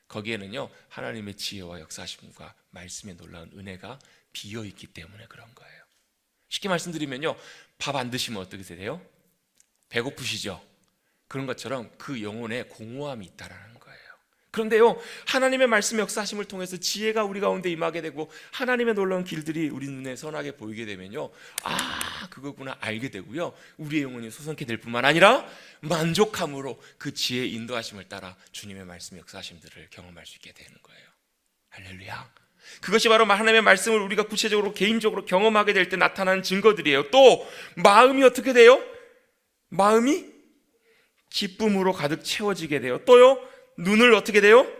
거기에는요, 하나님의 지혜와 역사하심과 말씀의 놀라운 은혜가 비어있기 때문에 그런 거예요. 쉽게 말씀드리면요, 밥 안 드시면 어떻게 되세요? 배고프시죠? 그런 것처럼 그 영혼에 공허함이 있다라는 거예요. 그런데요, 하나님의 말씀의 역사하심을 통해서 지혜가 우리 가운데 임하게 되고 하나님의 놀라운 길들이 우리 눈에 선하게 보이게 되면요, 아, 그거구나 알게 되고요, 우리의 영혼이 소성케 될 뿐만 아니라 만족함으로 그 지혜의 인도하심을 따라 주님의 말씀의 역사하심들을 경험할 수 있게 되는 거예요. 할렐루야. 그것이 바로 하나님의 말씀을 우리가 구체적으로 개인적으로 경험하게 될 때 나타나는 증거들이에요. 또 마음이 어떻게 돼요? 마음이 기쁨으로 가득 채워지게 돼요. 또요, 눈을 어떻게 돼요?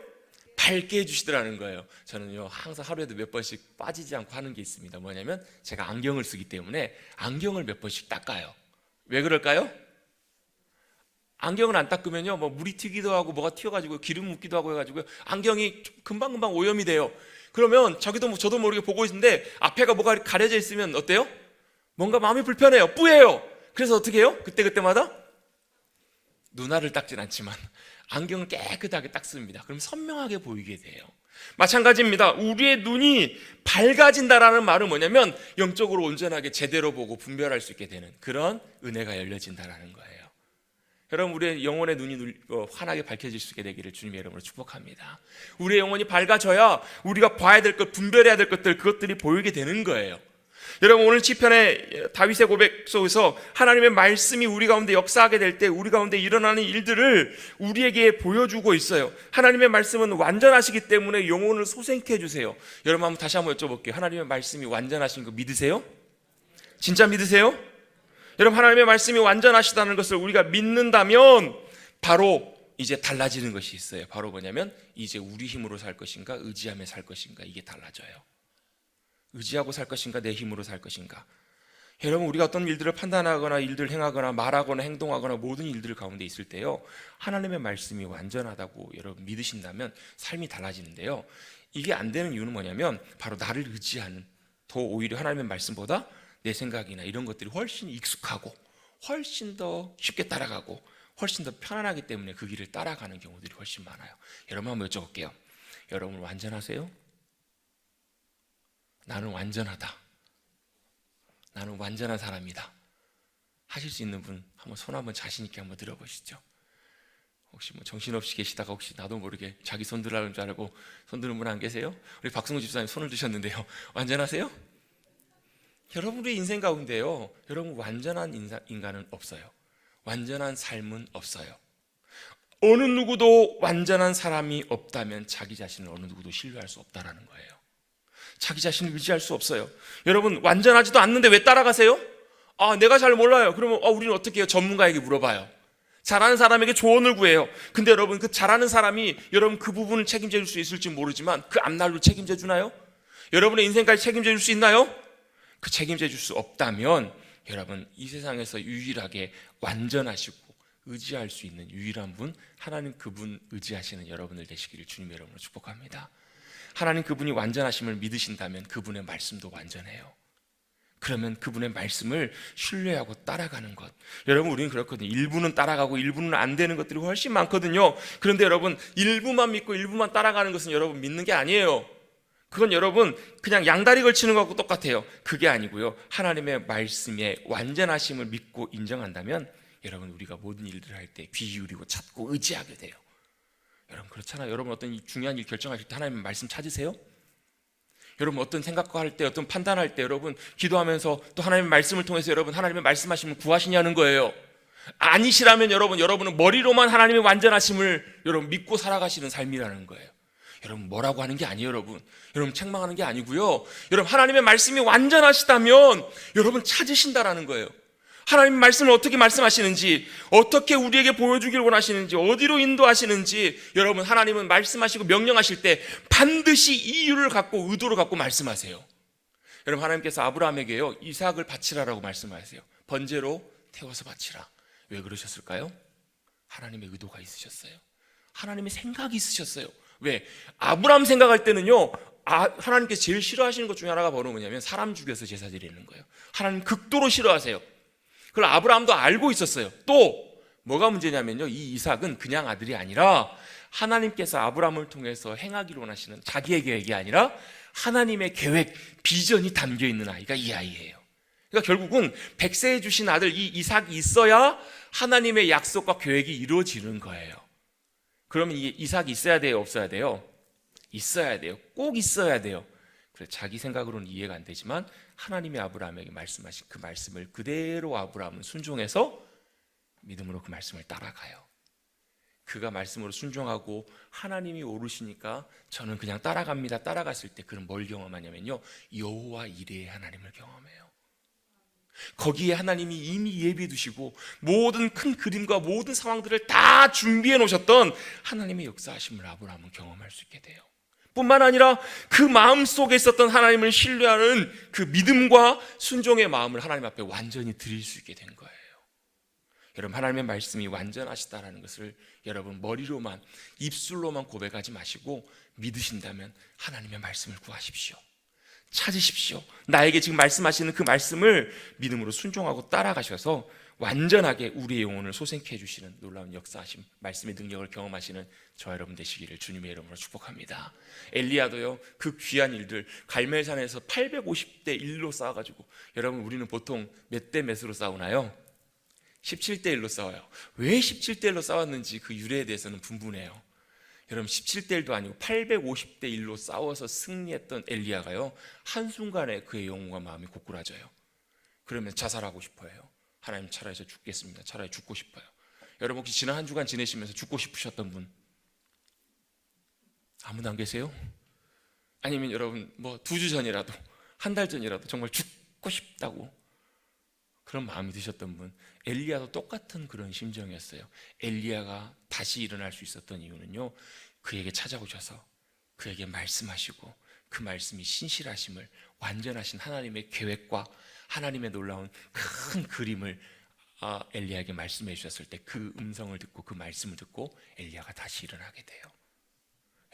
밝게 해주시더라는 거예요. 저는요, 항상 하루에도 몇 번씩 빠지지 않고 하는 게 있습니다. 뭐냐면 제가 안경을 쓰기 때문에 안경을 몇 번씩 닦아요. 왜 그럴까요? 안경을 안 닦으면요, 뭐 물이 튀기도 하고 뭐가 튀어가지고 기름 묻기도 하고 해가지고 안경이 금방금방 오염이 돼요. 그러면 저도 모르게 보고 있는데 앞에가 뭐가 가려져 있으면 어때요? 뭔가 마음이 불편해요. 뿌예요. 그래서 어떻게 해요? 그때마다 눈알을 닦진 않지만 안경을 깨끗하게 닦습니다. 그럼 선명하게 보이게 돼요. 마찬가지입니다. 우리의 눈이 밝아진다라는 말은 뭐냐면 영적으로 온전하게 제대로 보고 분별할 수 있게 되는 그런 은혜가 열려진다라는 거예요. 여러분, 우리의 영혼의 눈이 환하게 밝혀질 수 있게 되기를 주님의 이름으로 축복합니다. 우리의 영혼이 밝아져야 우리가 봐야 될 것, 분별해야 될 것들, 그것들이 보이게 되는 거예요. 여러분, 오늘 시편의 다윗의 고백 속에서 하나님의 말씀이 우리 가운데 역사하게 될 때 우리 가운데 일어나는 일들을 우리에게 보여주고 있어요. 하나님의 말씀은 완전하시기 때문에 영혼을 소생케 해주세요. 여러분, 다시 한번 여쭤볼게요. 하나님의 말씀이 완전하신 거 믿으세요? 진짜 믿으세요? 여러분, 하나님의 말씀이 완전하시다는 것을 우리가 믿는다면 바로 이제 달라지는 것이 있어요. 바로 뭐냐면 이제 우리 힘으로 살 것인가 의지하며 살 것인가, 이게 달라져요. 의지하고 살 것인가 내 힘으로 살 것인가. 여러분, 우리가 어떤 일들을 판단하거나 일들을 행하거나 말하거나 행동하거나 모든 일들 가운데 있을 때요, 하나님의 말씀이 완전하다고 여러분 믿으신다면 삶이 달라지는데요, 이게 안 되는 이유는 뭐냐면 바로 나를 의지하는, 더 오히려 하나님의 말씀보다 내 생각이나 이런 것들이 훨씬 익숙하고 훨씬 더 쉽게 따라가고 훨씬 더 편안하기 때문에 그 길을 따라가는 경우들이 훨씬 많아요. 여러분, 한번 여쭤볼게요. 여러분 완전하세요? 나는 완전하다, 나는 완전한 사람이다 하실 수 있는 분 한번 손 한번 자신 있게 한번 들어보시죠. 혹시 뭐 정신없이 계시다가 혹시 나도 모르게 자기 손 들라는 줄 알고 손 드는 분 안 계세요? 우리 박승우 집사님 손을 드셨는데요, 완전하세요? 여러분의 인생 가운데요, 여러분 완전한 인간은 없어요. 완전한 삶은 없어요. 어느 누구도 완전한 사람이 없다면 자기 자신을 어느 누구도 신뢰할 수 없다라는 거예요. 자기 자신을 의지할 수 없어요. 여러분, 완전하지도 않는데 왜 따라가세요? 내가 잘 몰라요. 그러면 우리는 어떻게 해요? 전문가에게 물어봐요. 잘하는 사람에게 조언을 구해요. 근데 여러분, 그 잘하는 사람이 여러분 그 부분을 책임져 줄 수 있을지 모르지만 그 앞날로 책임져 주나요? 여러분의 인생까지 책임져 줄 수 있나요? 그 책임져 줄 수 없다면 여러분, 이 세상에서 유일하게 완전하시고 의지할 수 있는 유일한 분, 하나님 그분 의지하시는 여러분들 되시기를 주님의 이름으로 축복합니다. 하나님 그분이 완전하심을 믿으신다면 그분의 말씀도 완전해요. 그러면 그분의 말씀을 신뢰하고 따라가는 것, 여러분 우리는 그렇거든요. 일부는 따라가고 일부는 안 되는 것들이 훨씬 많거든요. 그런데 여러분, 일부만 믿고 일부만 따라가는 것은 여러분 믿는 게 아니에요. 그건 여러분 그냥 양다리 걸치는 것하고 똑같아요. 그게 아니고요, 하나님의 말씀의 완전하심을 믿고 인정한다면 여러분, 우리가 모든 일들을 할 때 귀 기울이고 찾고 의지하게 돼요. 여러분, 그렇잖아요. 여러분, 어떤 중요한 일 결정하실 때 하나님의 말씀 찾으세요? 여러분, 어떤 생각과 할 때, 어떤 판단할 때 여러분 기도하면서 또 하나님의 말씀을 통해서 여러분 하나님의 말씀하심을 구하시냐는 거예요. 아니시라면 여러분은 머리로만 하나님의 완전하심을 여러분 믿고 살아가시는 삶이라는 거예요. 여러분, 뭐라고 하는 게 아니에요. 여러분 책망하는 게 아니고요, 여러분 하나님의 말씀이 완전하시다면 여러분 찾으신다라는 거예요. 하나님 말씀을 어떻게 말씀하시는지, 어떻게 우리에게 보여주길 원하시는지, 어디로 인도하시는지, 여러분 하나님은 말씀하시고 명령하실 때 반드시 이유를 갖고 의도를 갖고 말씀하세요. 여러분, 하나님께서 아브라함에게요 이삭을 바치라라고 말씀하세요. 번제로 태워서 바치라. 왜 그러셨을까요? 하나님의 의도가 있으셨어요. 하나님의 생각이 있으셨어요. 왜? 아브라함 생각할 때는요, 하나님께서 제일 싫어하시는 것 중에 하나가 바로 뭐냐면 사람 죽여서 제사 드리는 거예요. 하나님 극도로 싫어하세요. 그걸 아브라함도 알고 있었어요. 또 뭐가 문제냐면요, 이 이삭은 그냥 아들이 아니라 하나님께서 아브라함을 통해서 행하기로 원하시는 자기의 계획이 아니라 하나님의 계획, 비전이 담겨있는 아이가 이 아이예요. 그러니까 결국은 100세에 주신 아들 이 이삭이 있어야 하나님의 약속과 계획이 이루어지는 거예요. 그러면 이 이삭이 있어야 돼요, 없어야 돼요? 있어야 돼요. 꼭 있어야 돼요. 그래서 자기 생각으로는 이해가 안 되지만 하나님이 아브라함에게 말씀하신 그 말씀을 그대로 아브라함은 순종해서 믿음으로 그 말씀을 따라가요. 그가 말씀으로 순종하고 하나님이 오르시니까 저는 그냥 따라갑니다. 따라갔을 때 그는 뭘 경험하냐면요, 여호와 이레의 하나님을 경험해요. 거기에 하나님이 이미 예비해 두시고 모든 큰 그림과 모든 상황들을 다 준비해 놓으셨던 하나님의 역사하심을 아브라함은 경험할 수 있게 돼요. 뿐만 아니라 그 마음 속에 있었던 하나님을 신뢰하는 그 믿음과 순종의 마음을 하나님 앞에 완전히 드릴 수 있게 된 거예요. 여러분, 하나님의 말씀이 완전하시다라는 것을 여러분 머리로만, 입술로만 고백하지 마시고 믿으신다면 하나님의 말씀을 구하십시오. 찾으십시오. 나에게 지금 말씀하시는 그 말씀을 믿음으로 순종하고 따라가셔서 완전하게 우리의 영혼을 소생케 해주시는 놀라운 역사하심, 말씀의 능력을 경험하시는 저와 여러분 되시기를 주님의 이름으로 축복합니다. 엘리야도요, 그 귀한 일들 갈멜산에서 850대 1로 싸워가지고, 여러분 우리는 보통 몇 대 몇으로 싸우나요? 17대 1로 싸워요. 왜 17대 1로 싸웠는지 그 유래에 대해서는 분분해요. 여러분 17대 1도 아니고 850대 1로 싸워서 승리했던 엘리야가요, 한순간에 그의 영혼과 마음이 고꾸라져요. 그러면 자살하고 싶어요. 하나님, 차라리 저 죽겠습니다. 차라리 죽고 싶어요. 여러분 혹시 지난 한 주간 지내시면서 죽고 싶으셨던 분 아무도 안 계세요? 아니면 여러분 뭐 2주 전이라도, 한 달 전이라도 정말 죽고 싶다고 그런 마음이 드셨던 분, 엘리야도 똑같은 그런 심정이었어요. 엘리야가 다시 일어날 수 있었던 이유는요, 그에게 찾아오셔서 그에게 말씀하시고 그 말씀이 신실하심을, 완전하신 하나님의 계획과 하나님의 놀라운 큰 그림을 엘리야에게 말씀해 주셨을 때 그 음성을 듣고 그 말씀을 듣고 엘리야가 다시 일어나게 돼요.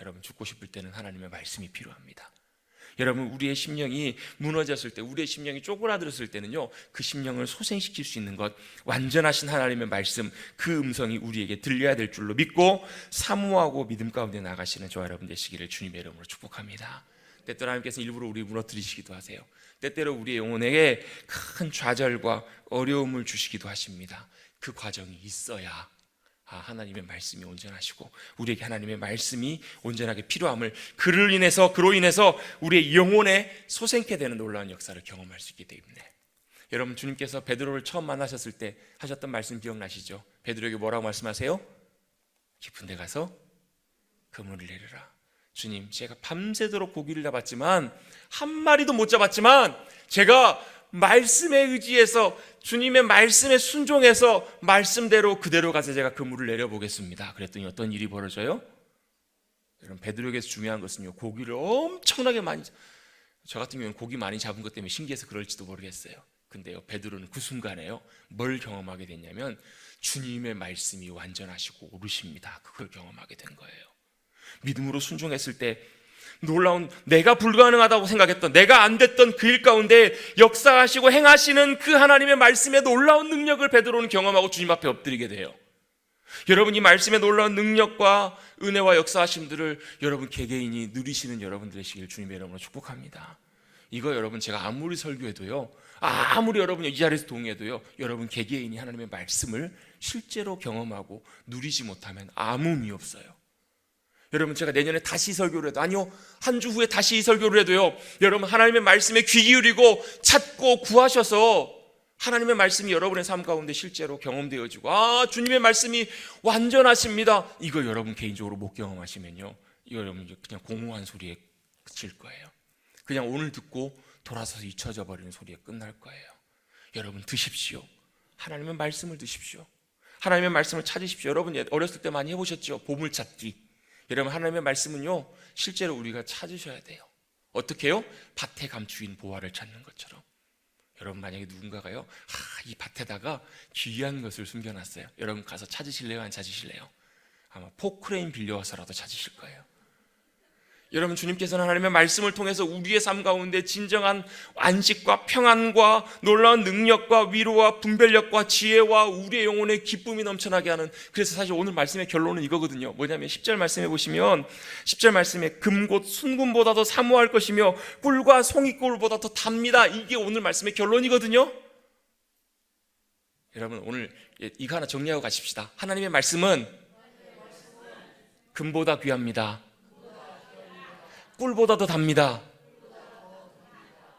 여러분 죽고 싶을 때는 하나님의 말씀이 필요합니다. 여러분 우리의 심령이 무너졌을 때, 우리의 심령이 쪼그라들었을 때는요, 그 심령을 소생시킬 수 있는 것, 완전하신 하나님의 말씀, 그 음성이 우리에게 들려야 될 줄로 믿고 사모하고 믿음 가운데 나가시는 저와 여러분 되시기를 주님의 이름으로 축복합니다. 때때로 하나님께서 일부러 우리 무너뜨리시기도 하세요. 때때로 우리의 영혼에게 큰 좌절과 어려움을 주시기도 하십니다. 그 과정이 있어야 하나님의 말씀이 온전하시고 우리에게 하나님의 말씀이 온전하게 필요함을, 그로 인해서 우리의 영혼에 솟게 되는 놀라운 역사를 경험할 수 있기 때문에, 여러분 주님께서 베드로를 처음 만나셨을 때 하셨던 말씀 기억나시죠? 베드로에게 뭐라고 말씀하세요? 깊은 데 가서 그물을 내려라. 주님, 제가 밤새도록 고기를 잡았지만 한 마리도 못 잡았지만 제가 말씀에 의지해서, 주님의 말씀에 순종해서 말씀대로 그대로 가서 제가 그물을 내려보겠습니다. 그랬더니 어떤 일이 벌어져요? 여러분 베드로에게서 중요한 것은요, 고기를 엄청나게 많이, 저 같은 경우는 고기 많이 잡은 것 때문에 신기해서 그럴지도 모르겠어요. 근데요, 베드로는 그 순간에요 뭘 경험하게 됐냐면 주님의 말씀이 완전하시고 오르십니다. 그걸 경험하게 된 거예요. 믿음으로 순종했을 때 놀라운, 내가 불가능하다고 생각했던, 내가 안 됐던 그 일 가운데 역사하시고 행하시는 그 하나님의 말씀의 놀라운 능력을 베드로는 경험하고 주님 앞에 엎드리게 돼요. 여러분 이 말씀의 놀라운 능력과 은혜와 역사하심들을 여러분 개개인이 누리시는 여러분 되시길 주님의 이름으로 축복합니다. 이거 여러분 제가 아무리 설교해도요, 아무리 여러분이 이 자리에서 동의해도요, 여러분 개개인이 하나님의 말씀을 실제로 경험하고 누리지 못하면 아무 의미 없어요. 여러분 제가 내년에 다시 설교를 해도, 아니요 한 주 후에 다시 설교를 해도요, 여러분 하나님의 말씀에 귀 기울이고 찾고 구하셔서 하나님의 말씀이 여러분의 삶 가운데 실제로 경험되어지고 주님의 말씀이 완전하십니다, 이거 여러분 개인적으로 못 경험하시면요, 이거 여러분 그냥 공허한 소리에 그칠 거예요. 그냥 오늘 듣고 돌아서서 잊혀져 버리는 소리에 끝날 거예요. 여러분 드십시오. 하나님의 말씀을 드십시오. 하나님의 말씀을 찾으십시오. 여러분 어렸을 때 많이 해보셨죠? 보물찾기. 여러분 하나님의 말씀은요 실제로 우리가 찾으셔야 돼요. 어떻게 해요? 밭에 감추인 보화를 찾는 것처럼. 여러분 만약에 누군가가요, 이 밭에다가 귀한 것을 숨겨놨어요. 여러분 가서 찾으실래요? 안 찾으실래요? 아마 포크레인 빌려와서라도 찾으실 거예요. 여러분 주님께서는 하나님의 말씀을 통해서 우리의 삶 가운데 진정한 안식과 평안과 놀라운 능력과 위로와 분별력과 지혜와 우리의 영혼의 기쁨이 넘쳐나게 하는, 그래서 사실 오늘 말씀의 결론은 이거거든요. 뭐냐면 10절 말씀해 보시면 10절 말씀에 금곧 순금보다도 사모할 것이며 꿀과 송이꿀보다 더 답니다. 이게 오늘 말씀의 결론이거든요. 여러분 오늘 이거 하나 정리하고 가십시다. 하나님의 말씀은 금보다 귀합니다. 꿀보다 더 답니다.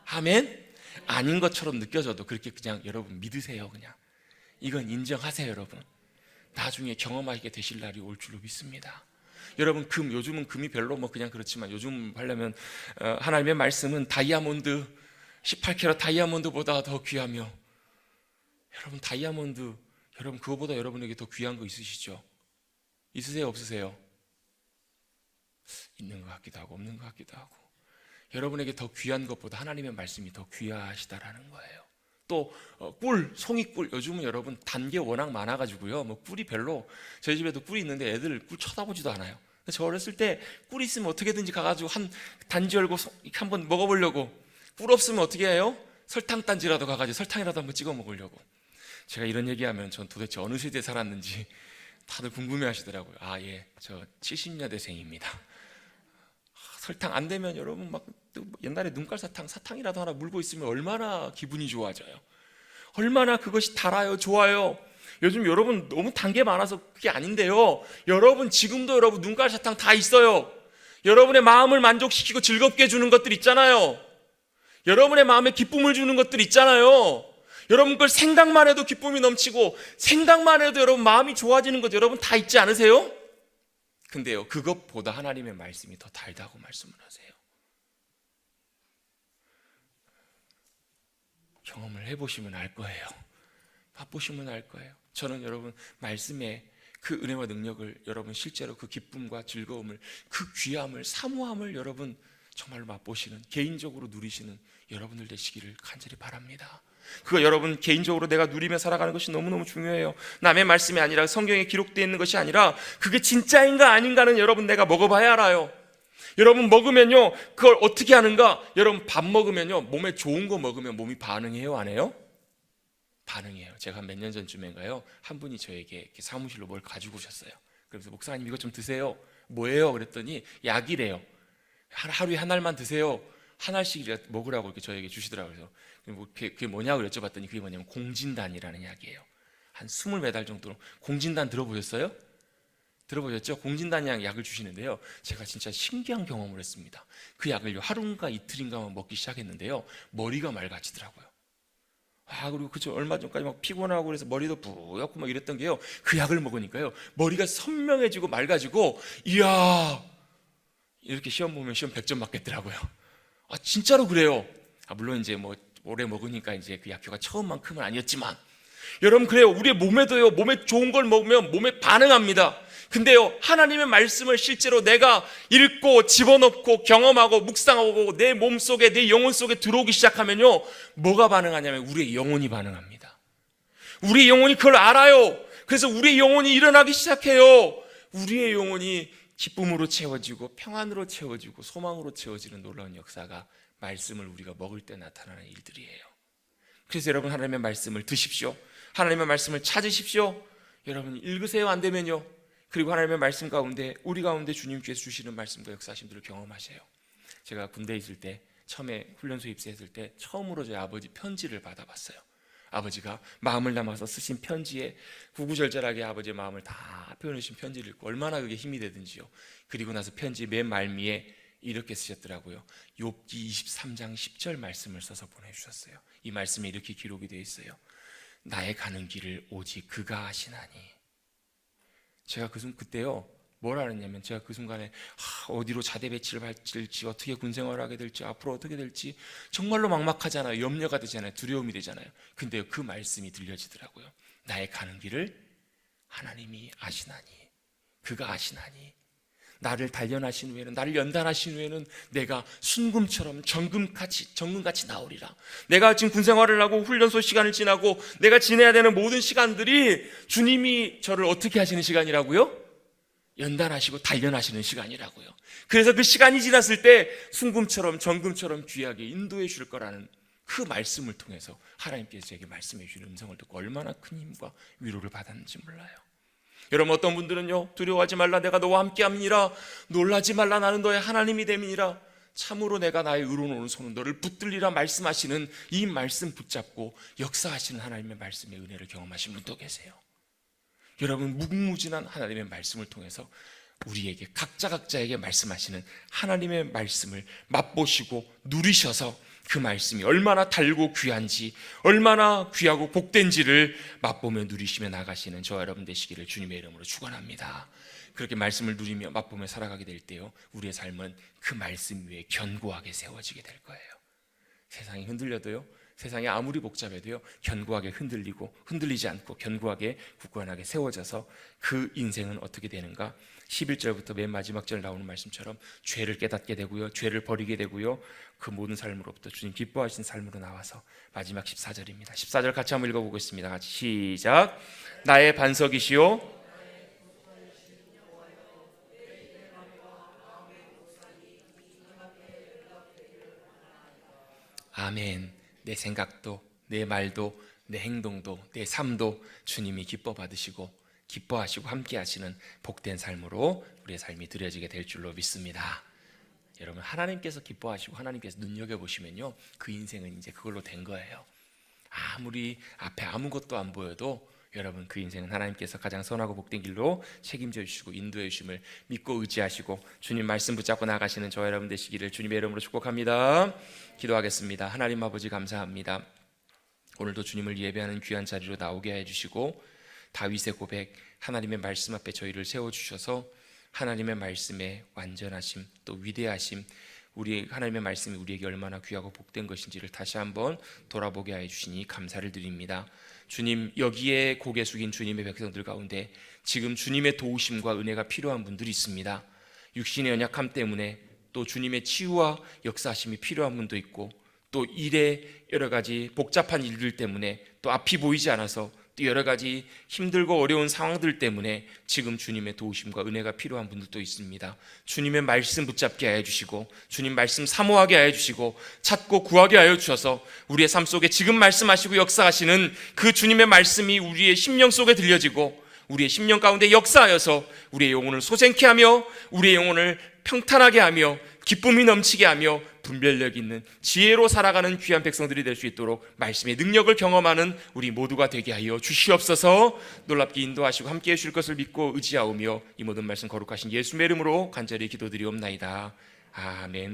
아멘? 아닌 것처럼 느껴져도 그렇게 그냥 여러분 믿으세요. 그냥 이건 인정하세요. 여러분 나중에 경험하게 되실 날이 올 줄로 믿습니다. 여러분 요즘은 금이 별로 그냥 그렇지만 요즘 하려면 하나님의 말씀은 다이아몬드 18캐럿 다이아몬드보다 더 귀하며, 여러분 다이아몬드, 여러분 그거보다 여러분에게 더 귀한 거 있으시죠? 있으세요? 없으세요? 있는 것 같기도 하고 없는 것 같기도 하고, 여러분에게 더 귀한 것보다 하나님의 말씀이 더 귀하시다라는 거예요. 또 꿀, 송이꿀, 요즘은 여러분 단 게 워낙 많아가지고요, 꿀이 별로, 저희 집에도 꿀이 있는데 애들 꿀 쳐다보지도 않아요. 저 어렸을 때 꿀 있으면 어떻게든지 가가지고 한 단지 열고 한번 먹어보려고, 꿀 없으면 어떻게 해요? 설탕 단지라도 가가지고 설탕이라도 한번 찍어 먹으려고. 제가 이런 얘기하면 전 도대체 어느 세대에 살았는지 다들 궁금해하시더라고요. 예, 저 70년대생입니다. 설탕 안 되면 여러분 막 옛날에 눈깔 사탕이라도 하나 물고 있으면 얼마나 기분이 좋아져요. 얼마나 그것이 달아요, 좋아요. 요즘 여러분 너무 단 게 많아서 그게 아닌데요. 여러분 지금도 여러분 눈깔 사탕 다 있어요. 여러분의 마음을 만족시키고 즐겁게 해주는 것들 있잖아요. 여러분의 마음에 기쁨을 주는 것들 있잖아요. 여러분 그걸 생각만 해도 기쁨이 넘치고 생각만 해도 여러분 마음이 좋아지는 것 여러분 다 있지 않으세요? 근데요, 그것보다 하나님의 말씀이 더 달다고 말씀을 하세요. 경험을 해보시면 알 거예요. 맛보시면 알 거예요. 저는 여러분 말씀의 그 은혜와 능력을 여러분 실제로 그 기쁨과 즐거움을, 그 귀함을, 사모함을 여러분 정말로 맛보시는, 개인적으로 누리시는 여러분들 되시기를 간절히 바랍니다. 그거 여러분 개인적으로 내가 누리며 살아가는 것이 너무너무 중요해요. 남의 말씀이 아니라 성경에 기록되어 있는 것이 아니라 그게 진짜인가 아닌가는 여러분 내가 먹어봐야 알아요. 여러분 먹으면요, 그걸 어떻게 하는가? 여러분 밥 먹으면요, 몸에 좋은 거 먹으면 몸이 반응해요, 안 해요? 반응해요. 제가 몇 년 전쯤인가요, 한 분이 저에게 이렇게 사무실로 뭘 가지고 오셨어요. 그래서 목사님 이거 좀 드세요. 뭐예요? 그랬더니 약이래요. 하루에 한 알만 드세요. 한 알씩 먹으라고 이렇게 저에게 주시더라고요. 그래서 그게 뭐냐고 여쭤봤더니 그게 뭐냐면 공진단이라는 약이에요. 한 20몇 알 정도. 공진단 들어보셨어요? 들어보셨죠? 공진단이라는 약을 주시는데요, 제가 진짜 신기한 경험을 했습니다. 그 약을 하루인가 이틀인가만 먹기 시작했는데요, 머리가 맑아지더라고요. 그리고 그저 얼마 전까지 막 피곤하고 그래서 머리도 뿌옇고 막 이랬던 게요, 그 약을 먹으니까요 머리가 선명해지고 맑아지고, 이야, 이렇게 시험 보면 시험 100점 맞겠더라고요. 진짜로 그래요. 물론 이제 뭐 오래 먹으니까 이제 그 약효가 처음만큼은 아니었지만, 여러분 그래요. 우리의 몸에도요, 몸에 좋은 걸 먹으면 몸에 반응합니다. 근데요, 하나님의 말씀을 실제로 내가 읽고 집어넣고 경험하고 묵상하고 내 몸속에, 내 영혼 속에 들어오기 시작하면요, 뭐가 반응하냐면 우리의 영혼이 반응합니다. 우리의 영혼이 그걸 알아요. 그래서 우리의 영혼이 일어나기 시작해요. 우리의 영혼이 기쁨으로 채워지고 평안으로 채워지고 소망으로 채워지는 놀라운 역사가 말씀을 우리가 먹을 때 나타나는 일들이에요. 그래서 여러분 하나님의 말씀을 드십시오. 하나님의 말씀을 찾으십시오. 여러분 읽으세요. 안 되면요. 그리고 하나님의 말씀 가운데, 우리 가운데 주님께서 주시는 말씀과 역사하심들을 경험하세요. 제가 군대에 있을 때, 처음에 훈련소 입사했을 때 처음으로 저희 아버지 편지를 받아봤어요. 아버지가 마음을 담아서 쓰신 편지에 구구절절하게 아버지의 마음을 다 표현해 주신 편지를 읽고 얼마나 그게 힘이 되든지요. 그리고 나서 편지 맨 말미에 이렇게 쓰셨더라고요. 욥기 23장 10절 말씀을 써서 보내주셨어요. 이 말씀에 이렇게 기록이 되어 있어요. 나의 가는 길을 오직 그가 아시나니. 제가 그때요 뭐라 그랬냐면, 제가 그 순간에 어디로 자대 배치를 받을지, 어떻게 군생활을 하게 될지, 앞으로 어떻게 될지 정말로 막막하잖아요. 염려가 되잖아요. 두려움이 되잖아요. 근데 그 말씀이 들려지더라고요. 나의 가는 길을 하나님이 아시나니, 그가 아시나니, 나를 단련하신 후에는, 나를 연단하신 후에는 내가 순금처럼 정금같이 나오리라. 내가 지금 군생활을 하고 훈련소 시간을 지나고 내가 지내야 되는 모든 시간들이 주님이 저를 어떻게 하시는 시간이라고요? 연단하시고 단련하시는 시간이라고요. 그래서 그 시간이 지났을 때 순금처럼 정금처럼 귀하게 인도해 줄 거라는 그 말씀을 통해서 하나님께서 제게 말씀해 주신 음성을 듣고 얼마나 큰 힘과 위로를 받았는지 몰라요. 여러분 어떤 분들은요, 두려워하지 말라, 내가 너와 함께함이니라, 놀라지 말라, 나는 너의 하나님이 됨이니라, 참으로 내가 나의 의로운 오른손은 너를 붙들리라 말씀하시는 이 말씀 붙잡고 역사하시는 하나님의 말씀의 은혜를 경험하신 분도 계세요. 여러분 무궁무진한 하나님의 말씀을 통해서 우리에게 각자에게 말씀하시는 하나님의 말씀을 맛보시고 누리셔서 그 말씀이 얼마나 달고 귀한지, 얼마나 귀하고 복된지를 맛보며 누리시며 나가시는 저와 여러분 되시기를 주님의 이름으로 축원합니다. 그렇게 말씀을 누리며 맛보며 살아가게 될 때요, 우리의 삶은 그 말씀 위에 견고하게 세워지게 될 거예요. 세상이 흔들려도요, 세상이 아무리 복잡해도요, 견고하게 흔들리지 않고 견고하게 굳건하게 세워져서 그 인생은 어떻게 되는가? 11절부터 맨 마지막 절 나오는 말씀처럼 죄를 깨닫게 되고요, 죄를 버리게 되고요, 그 모든 삶으로부터 주님 기뻐하신 삶으로 나와서 마지막 14절입니다. 14절 같이 한번 읽어보겠습니다. 같이 시작. 나의 반석이시오 아멘. 내 생각도 내 말도 내 행동도 내 삶도 주님이 기뻐 받으시고 기뻐하시고 함께 하시는 복된 삶으로 우리의 삶이 드려지게 될 줄로 믿습니다. 여러분, 하나님께서 기뻐하시고 하나님께서 눈여겨보시면요, 그 인생은 이제 그걸로 된 거예요. 아무리 앞에 아무것도 안 보여도 여러분, 그 인생은 하나님께서 가장 선하고 복된 길로 책임져 주시고 인도해 주심을 믿고 의지하시고 주님 말씀 붙잡고 나가시는 저 여러분 되시기를 주님의 이름으로 축복합니다. 기도하겠습니다. 하나님 아버지, 감사합니다. 오늘도 주님을 예배하는 귀한 자리로 나오게 해주시고 다윗의 고백, 하나님의 말씀 앞에 저희를 세워주셔서 하나님의 말씀의 완전하심, 또 위대하심, 우리 하나님의 말씀이 우리에게 얼마나 귀하고 복된 것인지를 다시 한번 돌아보게 하여 주시니 감사를 드립니다. 주님, 여기에 고개 숙인 주님의 백성들 가운데 지금 주님의 도우심과 은혜가 필요한 분들이 있습니다. 육신의 연약함 때문에 또 주님의 치유와 역사하심이 필요한 분도 있고, 또 일의 여러 가지 복잡한 일들 때문에 또 앞이 보이지 않아서 또 여러 가지 힘들고 어려운 상황들 때문에 지금 주님의 도우심과 은혜가 필요한 분들도 있습니다. 주님의 말씀 붙잡게 하여 주시고 주님 말씀 사모하게 하여 주시고 찾고 구하게 하여 주셔서 우리의 삶 속에 지금 말씀하시고 역사하시는 그 주님의 말씀이 우리의 심령 속에 들려지고 우리의 심령 가운데 역사하여서 우리의 영혼을 소생케 하며 우리의 영혼을 평탄하게 하며 기쁨이 넘치게 하며 분별력 있는 지혜로 살아가는 귀한 백성들이 될 수 있도록 말씀의 능력을 경험하는 우리 모두가 되게 하여 주시옵소서. 놀랍게 인도하시고 함께해 주실 것을 믿고 의지하오며 이 모든 말씀 거룩하신 예수의 이름으로 간절히 기도드리옵나이다. 아멘.